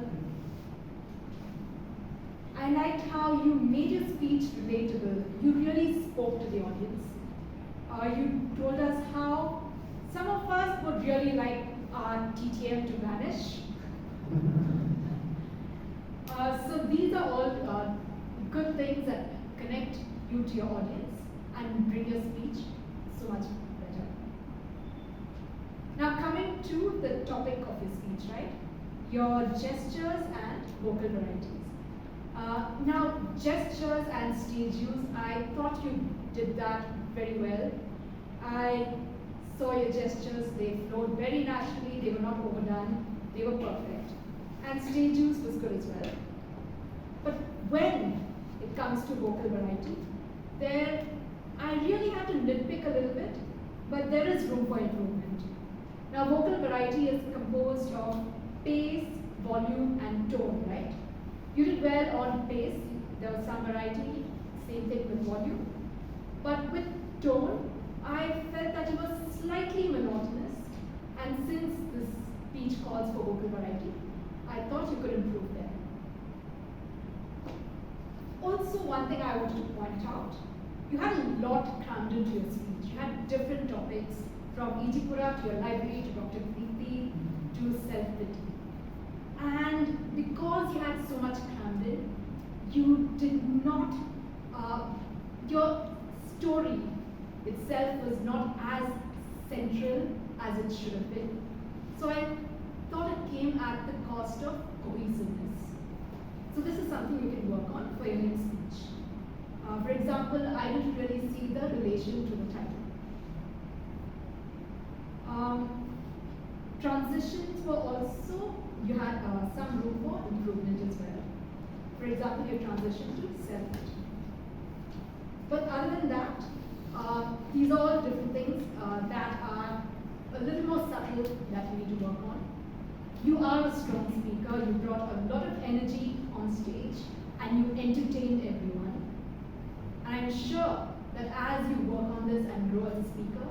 I liked how you made your speech relatable. You really spoke to the audience. You told us how some of us would really like our TTM to vanish. So these are all good things that connect you to your audience and bring your speech so much better. Now coming to the topic of your speech, right? Your gestures and vocal varieties. Now gestures and stage use, I thought you did that very well. I saw your gestures, they flowed very naturally, they were not overdone, they were perfect. And stage use was good as well. But when it comes to vocal variety, there I really had to nitpick a little bit, but there is room for improvement. Now, vocal variety is composed of pace, volume, and tone, right? You did well on pace, there was some variety, same thing with volume. But with tone, I felt that it was slightly monotonous, and since this speech calls for vocal variety, I thought you could improve there. Also, one thing I wanted to point out, you had a lot crammed into your speech. You had different topics, from Ijipura to your library, to Dr. Preeti, to self-pity. And because you had so much crammed in, you did not, your story itself was not as central as it should have been. So I thought it came at the cost of cohesiveness. So this is something you can work on for your next speech. For example, I didn't really see the relation to the title. Transitions were also, you had some room for improvement as well. For example, your transition to self-pity. But other than that, these are all different things that are a little more subtle that you need to work on. You are a strong speaker, you brought a lot of energy on stage, and you entertained everyone. And I'm sure that as you work on this and grow as a speaker,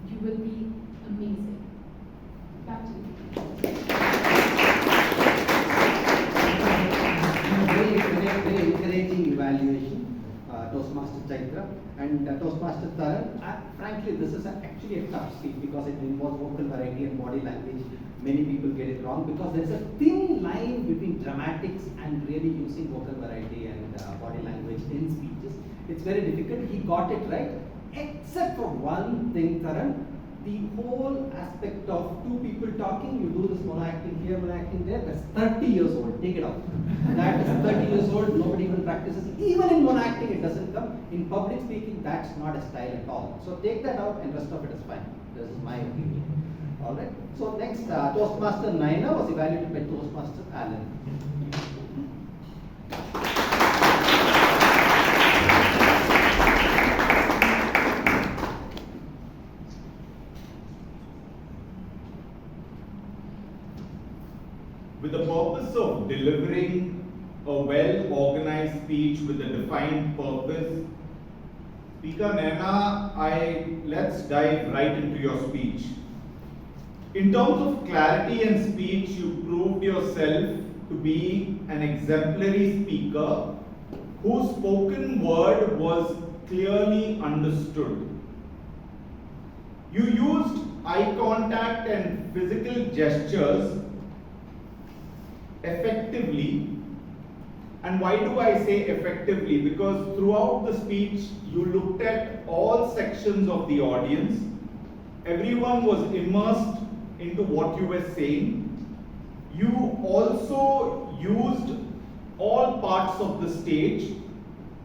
you will be amazing. Back to you. Very encouraging evaluation, Toastmaster Chaitra and Toastmaster Taran. Frankly, this is actually a tough speech because it involves vocal variety and body language. Many people get it wrong because there's a thin line between dramatics and really using vocal variety and body language in speeches. It's very difficult. He got it right, except for one thing, Taran. The whole aspect of two people talking, you do this mono acting here, mono acting there, that's 30 years old. Take it out. That is 30 years old, nobody even practices. Even in mono acting, it doesn't come. In public speaking, that's not a style at all. So take that out and rest of it is fine. This is my opinion. Alright. So next, Toastmaster Naina was evaluated by Toastmaster Alan. With the purpose of delivering a well-organized speech with a defined purpose, Speaker Naina, let's dive right into your speech. In terms of clarity and speech, you proved yourself to be an exemplary speaker whose spoken word was clearly understood. You used eye contact and physical gestures effectively. And why do I say effectively? Because throughout the speech, you looked at all sections of the audience. Everyone was immersed into what you were saying. You also used all parts of the stage,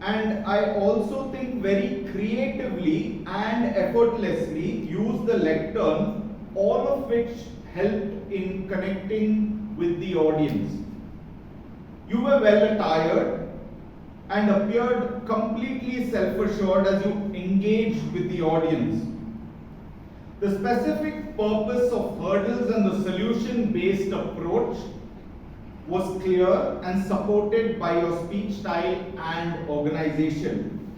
and I also think very creatively and effortlessly used the lectern, all of which helped in connecting with the audience. You were well attired and appeared completely self-assured as you engaged with the audience. The specific purpose of hurdles and the solution-based approach was clear and supported by your speech style and organization.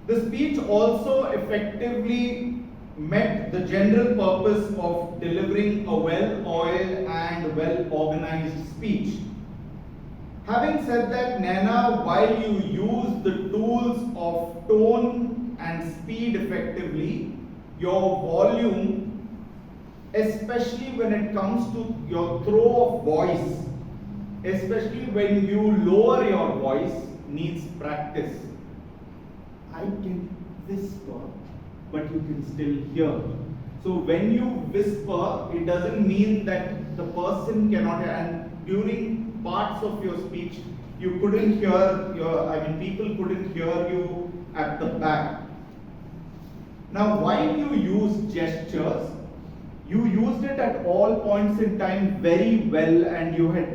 The speech also effectively met the general purpose of delivering a well-oiled and well-organized speech. Having said that, Naina, while you use the tools of tone and speed effectively, your volume, especially when it comes to your throw of voice, especially when you lower your voice, needs practice. I can whisper, but you can still hear. So when you whisper, it doesn't mean that the person cannot hear. And during parts of your speech, you couldn't hear people couldn't hear you at the back. Now, while you use gestures, you used it at all points in time very well, and you had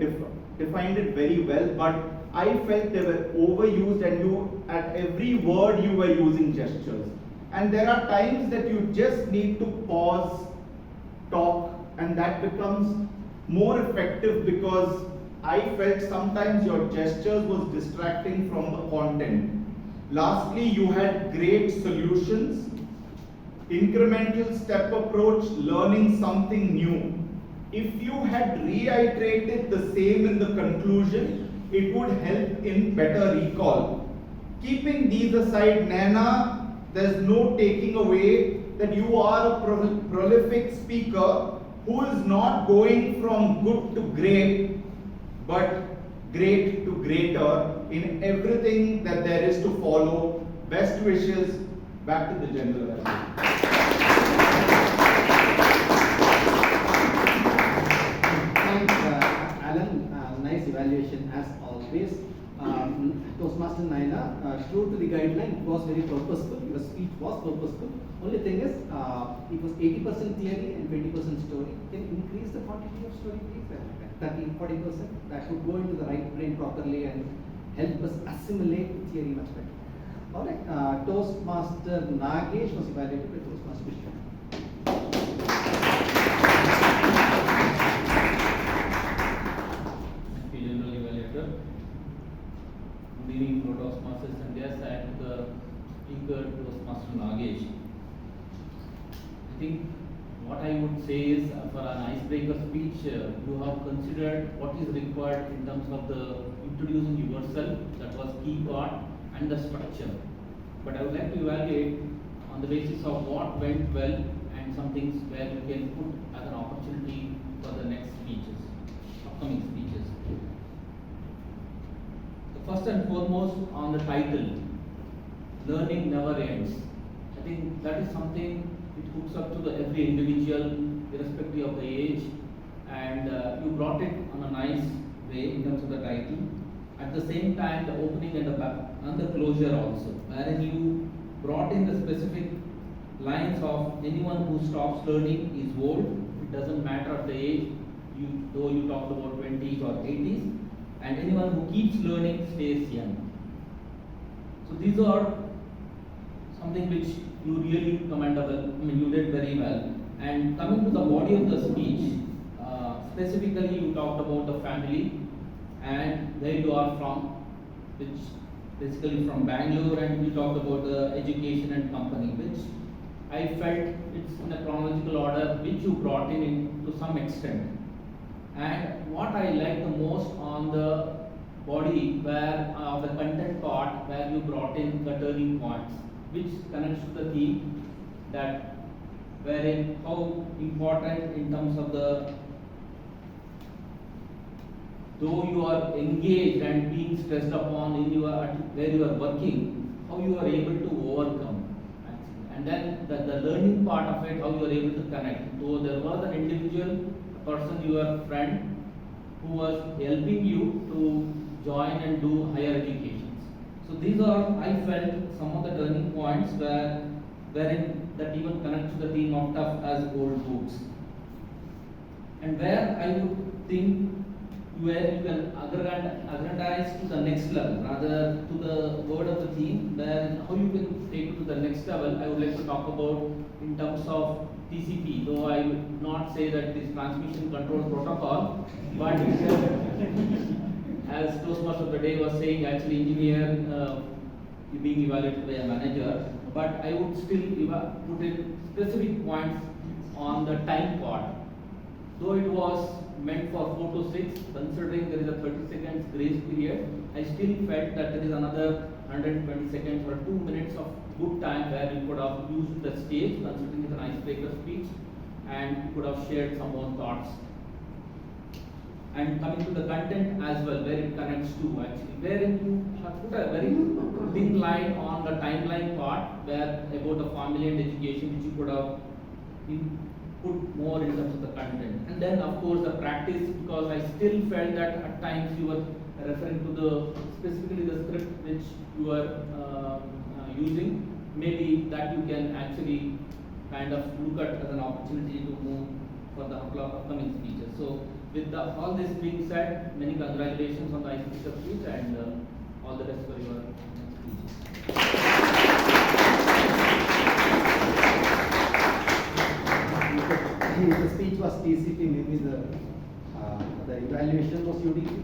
defined it very well, but I felt they were overused, and you, at every word, you were using gestures. And there are times that you just need to pause, talk, and that becomes more effective, because I felt sometimes your gestures was distracting from the content. Lastly, you had great solutions, incremental step approach, learning something new. If you had reiterated the same in the conclusion, it would help in better recall. Keeping these aside, Naina, there's no taking away that you are a prolific speaker who is not going from good to great, but great to greater in everything that there is to follow. Best wishes. Back to the general assembly. Thanks, Alan. Nice evaluation as always. Toastmaster Naina, true to the guideline, it was very purposeful. Your speech was purposeful. Only thing is, it was 80% theory and 20% story. Can you increase the quantity of story, please? 30-40%. That would go into the right brain properly and help us assimilate theory much better. Alright, Toastmaster Nagesh was evaluated by Toastmaster Vishnu. General evaluator. Good evening, Toastmasters and guests, and the speaker, Toastmaster Nagesh. I think what I would say is, for an icebreaker speech, you have considered what is required in terms of the introducing yourself, that was key part, and the structure. But I would like to evaluate on the basis of what went well and some things where you can put as an opportunity for the next speeches, upcoming speeches. The first and foremost on the title, learning never ends. I think that is something it hooks up to the every individual, irrespective of the age, and you brought it on a nice way in terms of the title. At the same time, the opening and the closure also, wherein you brought in the specific lines of anyone who stops learning is old. It doesn't matter of the age, though you talked about 20s or 80s, and anyone who keeps learning stays young. So these are something which you really commendable. I mean, you did very well. And coming to the body of the speech, specifically you talked about the family and where you are from, which basically from Bangalore, and you talked about the education and company, which I felt it's in a chronological order, which you brought in to some extent. And what I like the most on the body, where the content part, where you brought in the turning points, which connects to the theme, that wherein how important in terms of the, though you are engaged and being stressed upon in your where you are working, how you are able to overcome, and then the learning part of it, how you are able to connect. Though there was an individual person, your friend, who was helping you to join and do higher educations. So these are, I felt, some of the turning points wherein that even connects to the theme of tough as old books, and where I would think where you can aggrandize to the next level, rather to the word of the theme, where how you can take it to the next level. I would like to talk about in terms of TCP, though I would not say that this transmission control protocol, but as Toastmaster of the day was saying, actually engineer being evaluated by a manager, but I would still put in specific points on the time part. Though it was meant for 4 to 6, considering there is a 30 seconds grace period, I still felt that there is another 120 seconds or 2 minutes of good time where you could have used the stage, considering it's an icebreaker speech, and you could have shared some more thoughts. And coming to the content as well, where it connects to actually, wherein you have put a very thin line on the timeline part, where about the family and education, which you could have put more in terms of the content. And then of course the practice, because I still felt that at times you were referring to the specifically the script which you are using, maybe that you can actually kind of look at as an opportunity to move for the upcoming speeches. So with all this being said, many congratulations on the ICT speech and all the best for your speeches. If the speech was TCP, maybe the evaluation was UDP.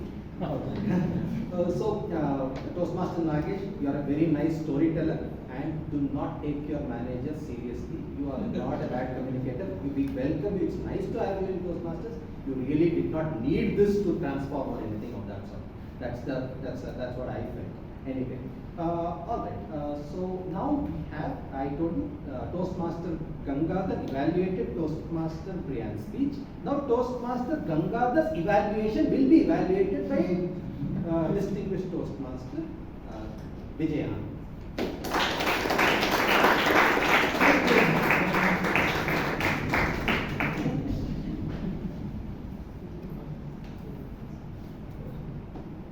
Toastmaster Nagesh, you are a very nice storyteller and do not take your manager seriously. You are not a bad communicator. We welcome you. It's nice to have you in Toastmasters. You really did not need this to transform or anything of that sort. That's what I felt. Anyway, all right. So now we have, I told you, Toastmaster Gangadhar evaluated Toastmaster Priyan's speech. Now Toastmaster Gangadhar's evaluation will be evaluated by distinguished Toastmaster Vijayan.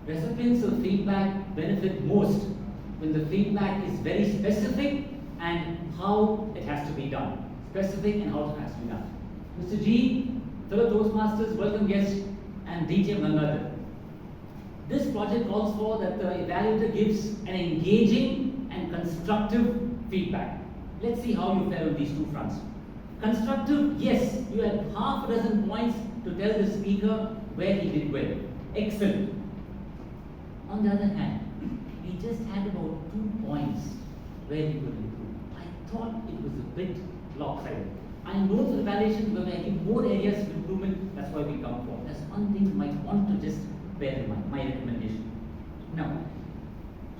Recipients of feedback benefit most when the feedback is very specific and how it has to be done. Specific and how it has to be done. Mr. G, fellow Toastmasters, welcome guests, and DJ Gangadhar. This project calls for that the evaluator gives an engaging and constructive feedback. Let's see how you fare on these two fronts. Constructive, yes, you had half a dozen points to tell the speaker where he did well. Excellent. On the other hand, we just had about 2 points where he could improve. I thought it was a bit lopsided. I know the evaluations were making more areas of improvement, that's why we come for. That's one thing you might want to just bear in mind, my recommendation. Now,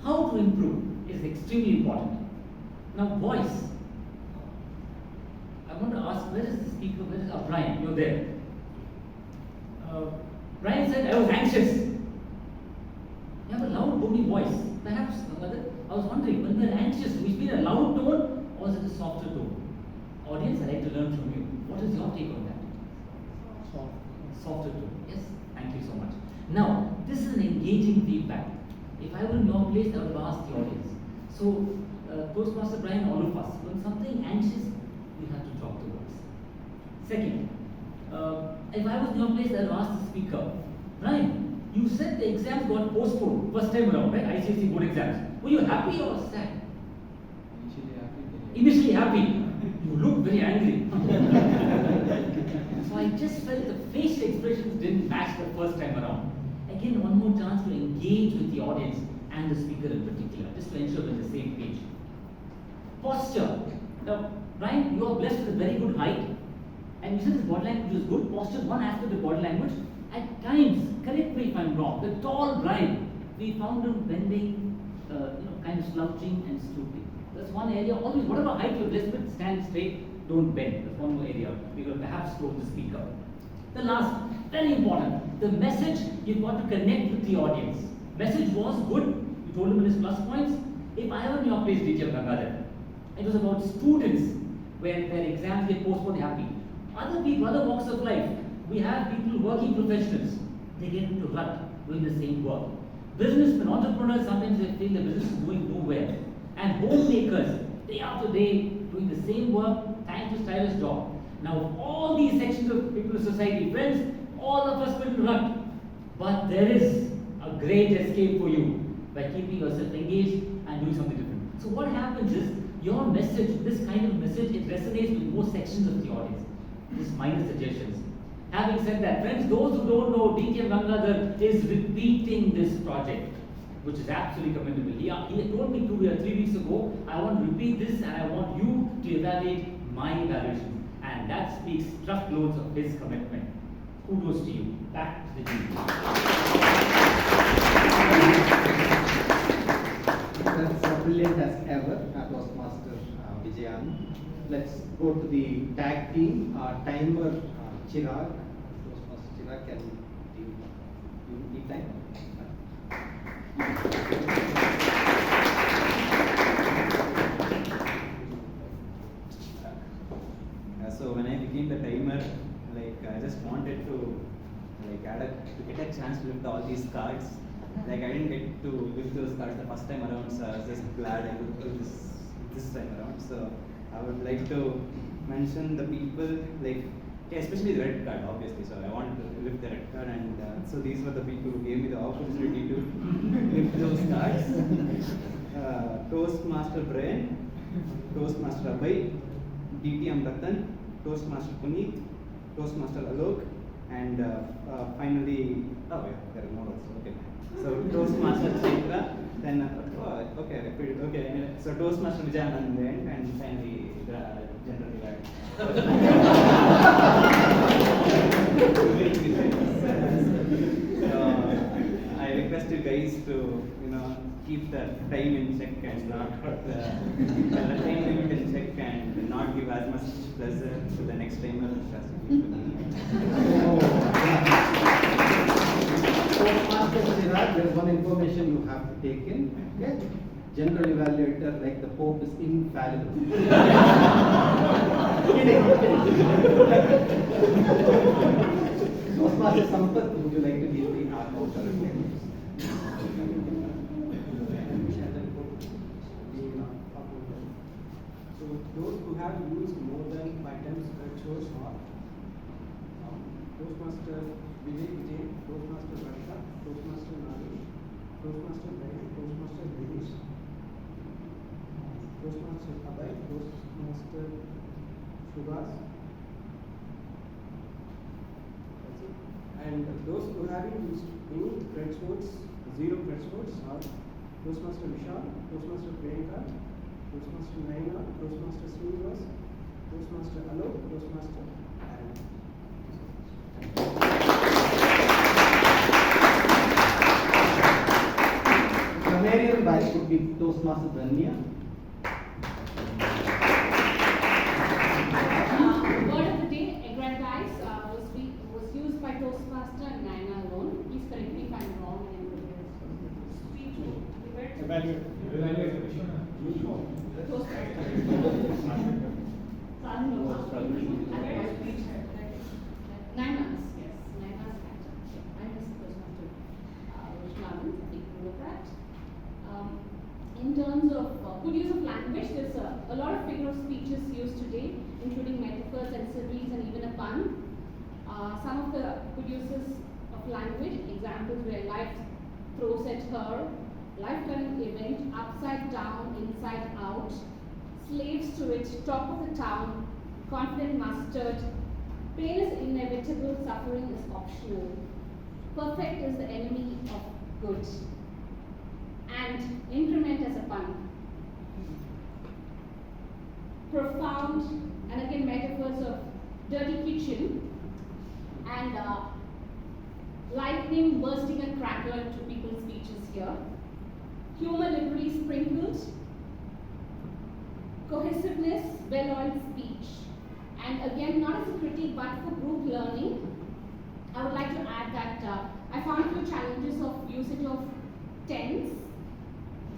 how to improve is extremely important. Now, voice. I want to ask, where is the speaker? Where is Brian? You're there. Brian said, I was anxious. You have a loud, booming voice. Perhaps, I was wondering, when we're anxious, do we speak in a loud tone or is it a softer tone? Audience, I'd like to learn from you. What is your take on that? Softer tone. Yes, thank you so much. Now, this is an engaging feedback. If I were in your place, I would have asked the audience. So, Toastmaster Brian, all of us, when something anxious, we have to talk to us. Second, if I was in your place, I would ask the speaker, Brian, you said the exams got postponed first time around, right? ICSE board exams. Were you happy or sad? Initially happy. Initially happy. You look very angry. So I just felt the facial expressions didn't match the first time around. Again, one more chance to engage with the audience and the speaker in particular, just to ensure we're on the same page. Posture. Now, Brian, you are blessed with a very good height, and you said his body language is good. Posture is one aspect of body language. At times, correct me if I'm wrong, the tall Brian, we found him bending, kind of slouching and stooping. That's one area. Always, whatever height you're blessed with, stand straight, don't bend. That's one more area. We will perhaps slow the speaker. The last, very important, the message, you've got to connect with the audience. Message was good, you told him in his plus points. If I were in your place, DJ Gangadhar, it was about students where their exams get postponed happy. Other people, other walks of life, we have people, working professionals, they get into rut doing the same work. Businessmen, entrepreneurs, sometimes they feel the business is doing nowhere. And homemakers, day after day, doing the same work, trying to style his job. Now, all these sections of people in society, friends, all of us will rut. But there is a great escape for you by keeping yourself engaged and doing something different. So what happens is, your message, this kind of message, it resonates with most sections of the audience. Just minor suggestions. Having said that, friends, those who don't know, DJ Gangadhar is repeating this project, which is absolutely commendable. He told me 3 weeks ago, I want to repeat this and I want you to evaluate my evaluation. And that speaks truckloads of his commitment. Kudos to you. Back to the team. That's brilliant as ever, Toastmaster Vijayan. Let's go to the tag team. Timer Chirag. Toastmaster Chirag, can you need time? So when I became the timer, I just wanted to get a chance to lift all these cards. I didn't get to lift those cards the first time around, so I was just glad I could do this this time around. So I would like to mention the people, like, okay, especially the red card, obviously. So I want to lift the red card, and so these were the people who gave me the opportunity to lift those cards. Toastmaster Brian, Toastmaster Abhay, DT Amratan, Toastmaster Puneet, Toastmaster Alok, and finally, oh yeah, there are more also, okay. So Toastmaster Chandra, then, okay, repeat it, okay, anyway, so Toastmaster Vijayanand in the end, and finally, General Divide. I request you guys to, keep the time in check and not the time limit in check and not give as much pleasure to the next timer as to give to me. Toastmaster Chirag, there is one information you have to take in. Okay? General evaluator, like the Pope, is infallible. Kidding. Toastmaster Sampath, would you like to give the art counter? So those who have used more than 5 times chose are Toastmaster Vijay, Toastmaster Varsha, Toastmaster Naresh, Toastmaster Brian, Toastmaster Dinesh, Toastmaster Abhay, Toastmaster Subhas. That's it. And those who haven't used any credit votes, 0 credit votes are Toastmaster Vishal, Toastmaster Priyanka, Toastmaster Naina, Toastmaster Srinivas, Toastmaster Alok, Toastmaster Aaron. Grammarian vice would be Toastmaster Dhanya. Word of the day, aggrandize, was used by Toastmaster and Naina alone. Please correct me if I'm wrong. Evaluate. Nainas, yes. Nainas factor. I missed Toastmaster Vishwanand. Take note of that. In terms of good use of language, there's a lot of figure of speeches used today, including metaphors and similes and even a pun. Some of the good uses of language, examples where life throws at her, life-turning event, upside down, inside out, slaves to it, top of the town, confident mustard, pain is inevitable, suffering is optional, perfect is the enemy of good, and increment as a pun. Profound, and again metaphors of dirty kitchen, and lightning bursting a cracker into people's speeches here. Humor liberally sprinkled, cohesiveness, well-oiled speech. And again, not as a critique but for group learning, I would like to add that I found a few challenges of usage of tense.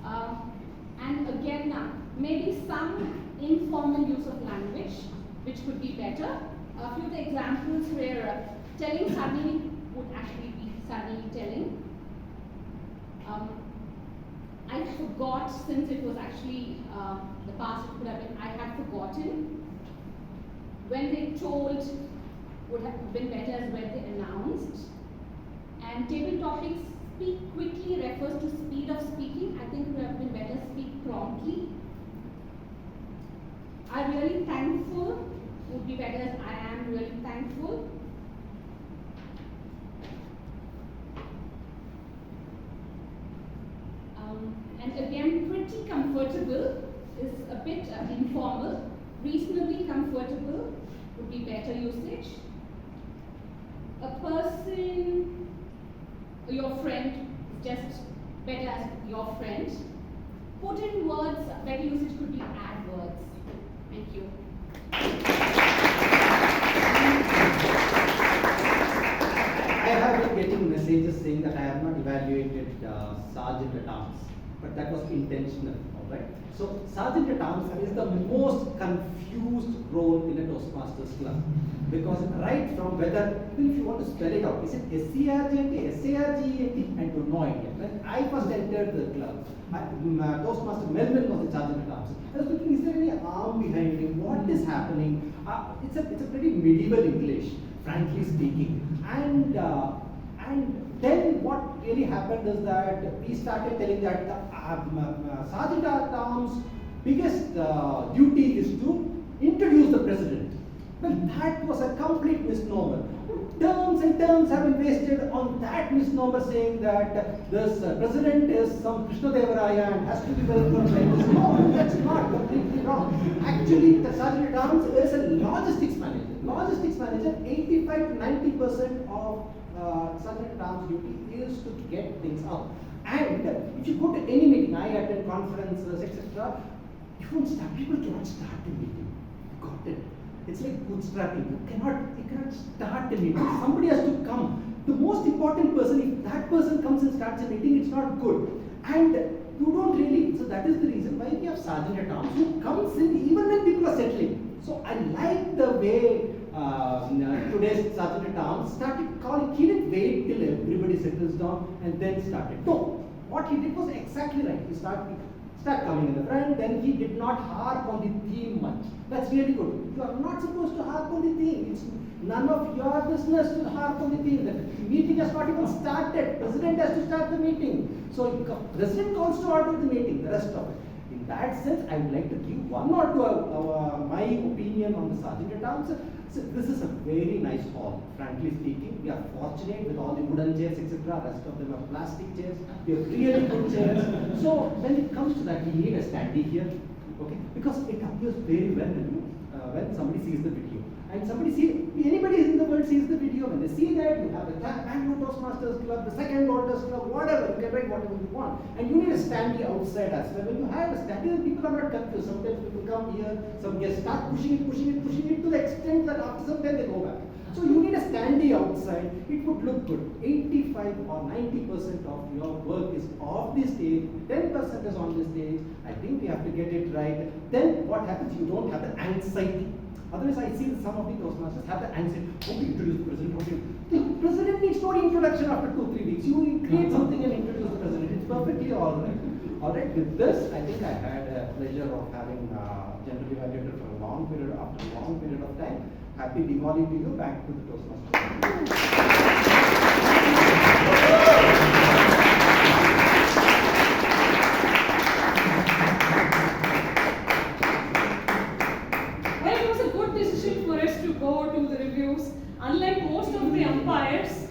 And again, maybe some informal use of language, which could be better. A few of the examples where telling suddenly would actually be suddenly telling. I forgot, since it was actually the past, it could have been I had forgotten. When they told would have been better as when they announced. And table topics, speak quickly refers to speed of speaking. I think it would have been better speak promptly. I'm really thankful would be better as I am really thankful. And again, pretty comfortable is a bit informal. Reasonably comfortable would be better usage. A person, your friend, is just better as your friend. Put in words, better usage could be add words. Thank you. I have been getting messages saying that I have not evaluated Sergeant at Arms, but that was intentional. Right? So Sergeant at Arms is the most confused role in a Toastmasters club. Because right from whether, even if you want to spell it out, is it S-C-R-G-E-N-T, S-A-R-G-E-N-T? I don't know idea. When I first entered the club, Toastmaster Melvin was the Sergeant at Arms. I was thinking, is there any arm behind him? What is happening? It's a pretty medieval English, frankly speaking. And then what really happened is that we started telling that the Sergeant at Arms' biggest duty is to introduce the president. Well, that was a complete misnomer. Terms and terms have been wasted on that misnomer, saying that this president is some Krishnadevaraya and has to be welcomed like this. No, that's not completely wrong. Actually, the Sergeant at Arms is a logistics manager. Logistics manager, 85 to 90% of Sergeant at Arms duty is to get things out. And if you go to any meeting, I attend conferences, etc., people cannot start a meeting. You got it? It's like bootstrapping. You cannot start a meeting. Somebody has to come. The most important person, if that person comes and starts a meeting, it's not good. And you don't really, so that is the reason why we have Sergeant at Arms who comes in even when people are settling. So I like the way today's Sergeant at Arms started calling. He didn't wait till everybody settles down and then started. No, what he did was exactly right. He started coming in the front, then he did not harp on the theme much. That's really good. You are not supposed to harp on the theme. It's none of your business to harp on the theme. The meeting has not even started. President has to start the meeting. So President calls to order the meeting, the rest of it. In that sense, I would like to give one or two my opinion on the Sergeant at Arms. So this is a very nice hall, frankly speaking. We are fortunate with all the wooden chairs, etc. Rest of them are plastic chairs. We have really good chairs. So when it comes to that, we need a standee here, okay? Because it appears very well when somebody sees the video. And anybody in the world sees the video, when they see that, you have the Bangalore Toastmasters Club, the second oldest club, whatever, you can write whatever you want. And you need a standee outside as well. When you have a standee, then people are not confused. Sometimes people come here, some guests start pushing it to the extent that after some time they go back. So you need a standee outside. It would look good. 85 or 90% of your work is off the stage, 10% is on the stage. I think we have to get it right. Then what happens? You don't have the anxiety. Otherwise, I see that some of the Toastmasters have the anxiety. How do you introduce the president? The president needs no introduction after 2-3 weeks. You create something and introduce the president. It's perfectly all right. All right. With this, I think I had a pleasure of having general evaluator for a long period of time. Happy Diwali to you. Back to the Toastmasters. Unlike most of the umpires,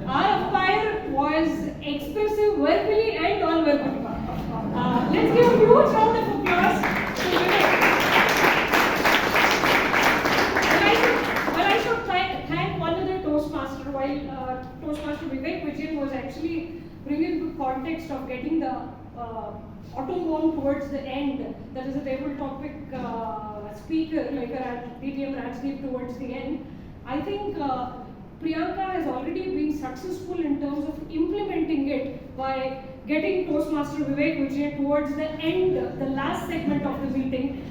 our umpire was expressive verbally and non-verbally. Let's give a huge round of applause to Vivek. Well, I should thank one other Toastmaster. While Toastmaster Vivek Vijayan was actually bringing the context of getting the automobile towards the end, that is a table topic speaker like a DTM Rajdeep towards the end. I think Priyanka has already been successful in terms of implementing it by getting Toastmaster Vivek Vijayan towards the end, the last segment of the meeting.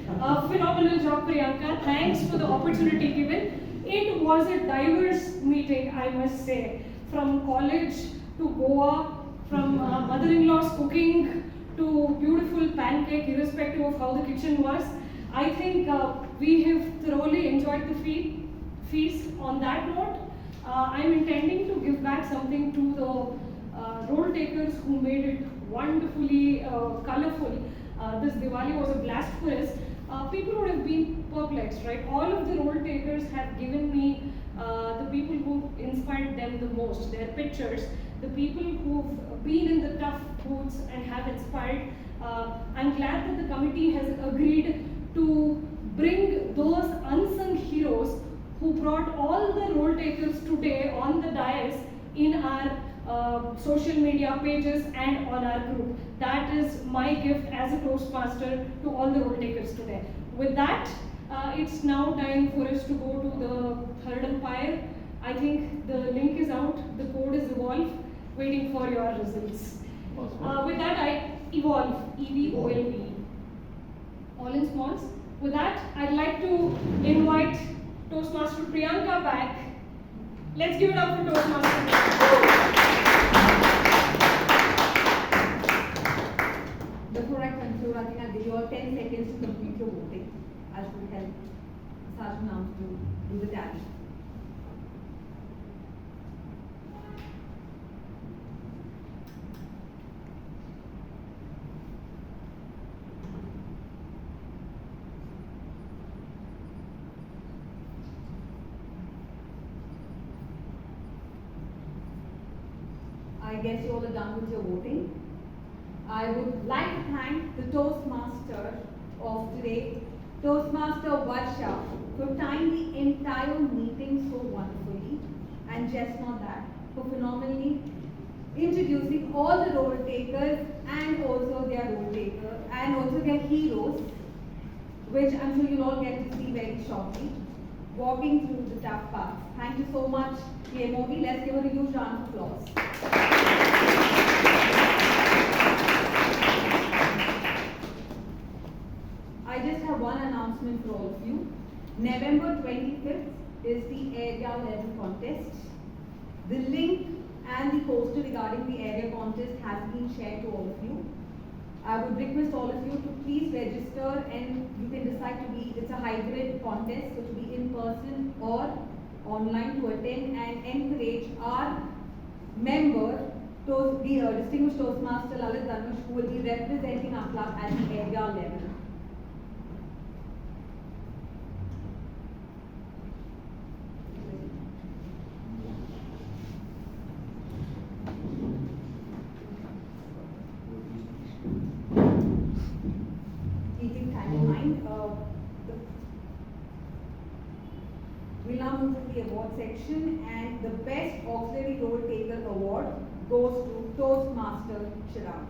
Phenomenal job, Priyanka. Thanks for the opportunity given. It was a diverse meeting, I must say. From college to Goa, from mother-in-law's cooking to beautiful pancake, irrespective of how the kitchen was. I think we have thoroughly enjoyed the feast. On that note, I'm intending to give back something to the role takers who made it wonderfully colorful. This Diwali was a blast for us. People would have been perplexed, right? All of the role takers have given me the people who inspired them the most, their pictures, the people who've been in the tough booths and have inspired. I'm glad that the committee has agreed to bring those unsung heroes who brought all the role takers today on the dais in our social media pages and on our group. That is my gift as a Toastmaster to all the role takers today. With that, it's now time for us to go to the third umpire. I think the link is out, the code is evolve, waiting for your results. With that, I evolve, EVOLV. all in smalls. With that, I'd like to invite Toastmaster Priyanka back. Let's give it up for Toastmaster. Before I conclude, I think I'll give you all 10 seconds to complete your voting, as will help Sergeant Arms to do the tally. I guess you all are done with your voting. I would like to thank the Toastmaster of today, Toastmaster Varsha, for tying the entire meeting so wonderfully, and just not that, for phenomenally introducing all the role takers and also their role taker and also their heroes, which I'm sure you'll all get to see very shortly, walking through the tough paths. Thank you so much, PMOD. Let's give her a huge round of applause. I just have one announcement for all of you. November 25th is the area level contest. The link and the poster regarding the area contest has been shared to all of you. I would request all of you to please register, and you can decide to be, it's a hybrid contest, so to be in person or online, to attend and encourage our member, the distinguished Toastmaster Lalit Dhanush, who will be representing our club at the area level. Keeping time in mind, we'll now move to the award section, and the Best Auxiliary Role Taker Award goes to Toastmaster Chirag.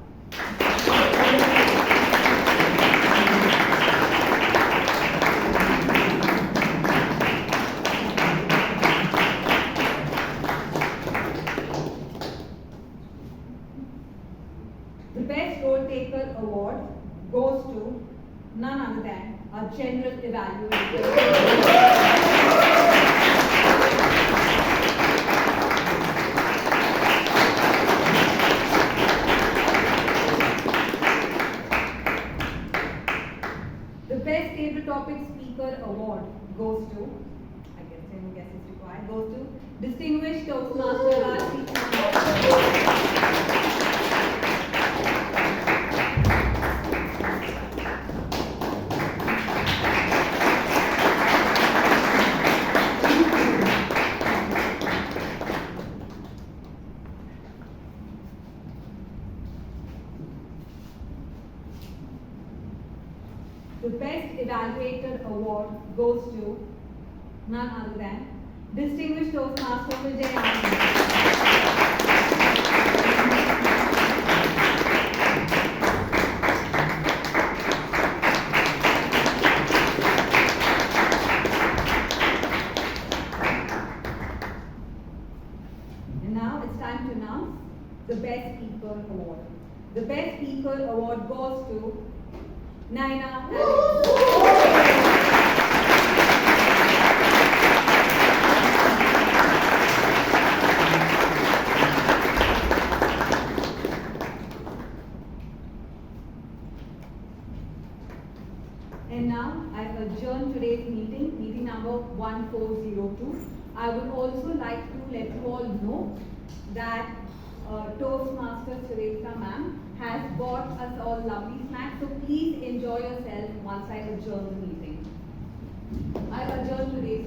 The Best Role Taker Award goes to none other than our General Evaluator. The Best Table Topic Speaker Award goes to, I guess no guess is required, goes to Distinguished Toastmaster Rajdeep. The Best Evaluator Award goes to none other than Distinguished Toastmaster Vijay Anand. And now it's time to announce the Best Speaker Award. The Best Speaker Award goes to Naina. And now I adjourn today's meeting number 1402. I would also like to let you all know that Toastmaster Sureka ma'am has bought us all lovely snacks, so please enjoy yourself once I adjourn the meeting. I adjourn today's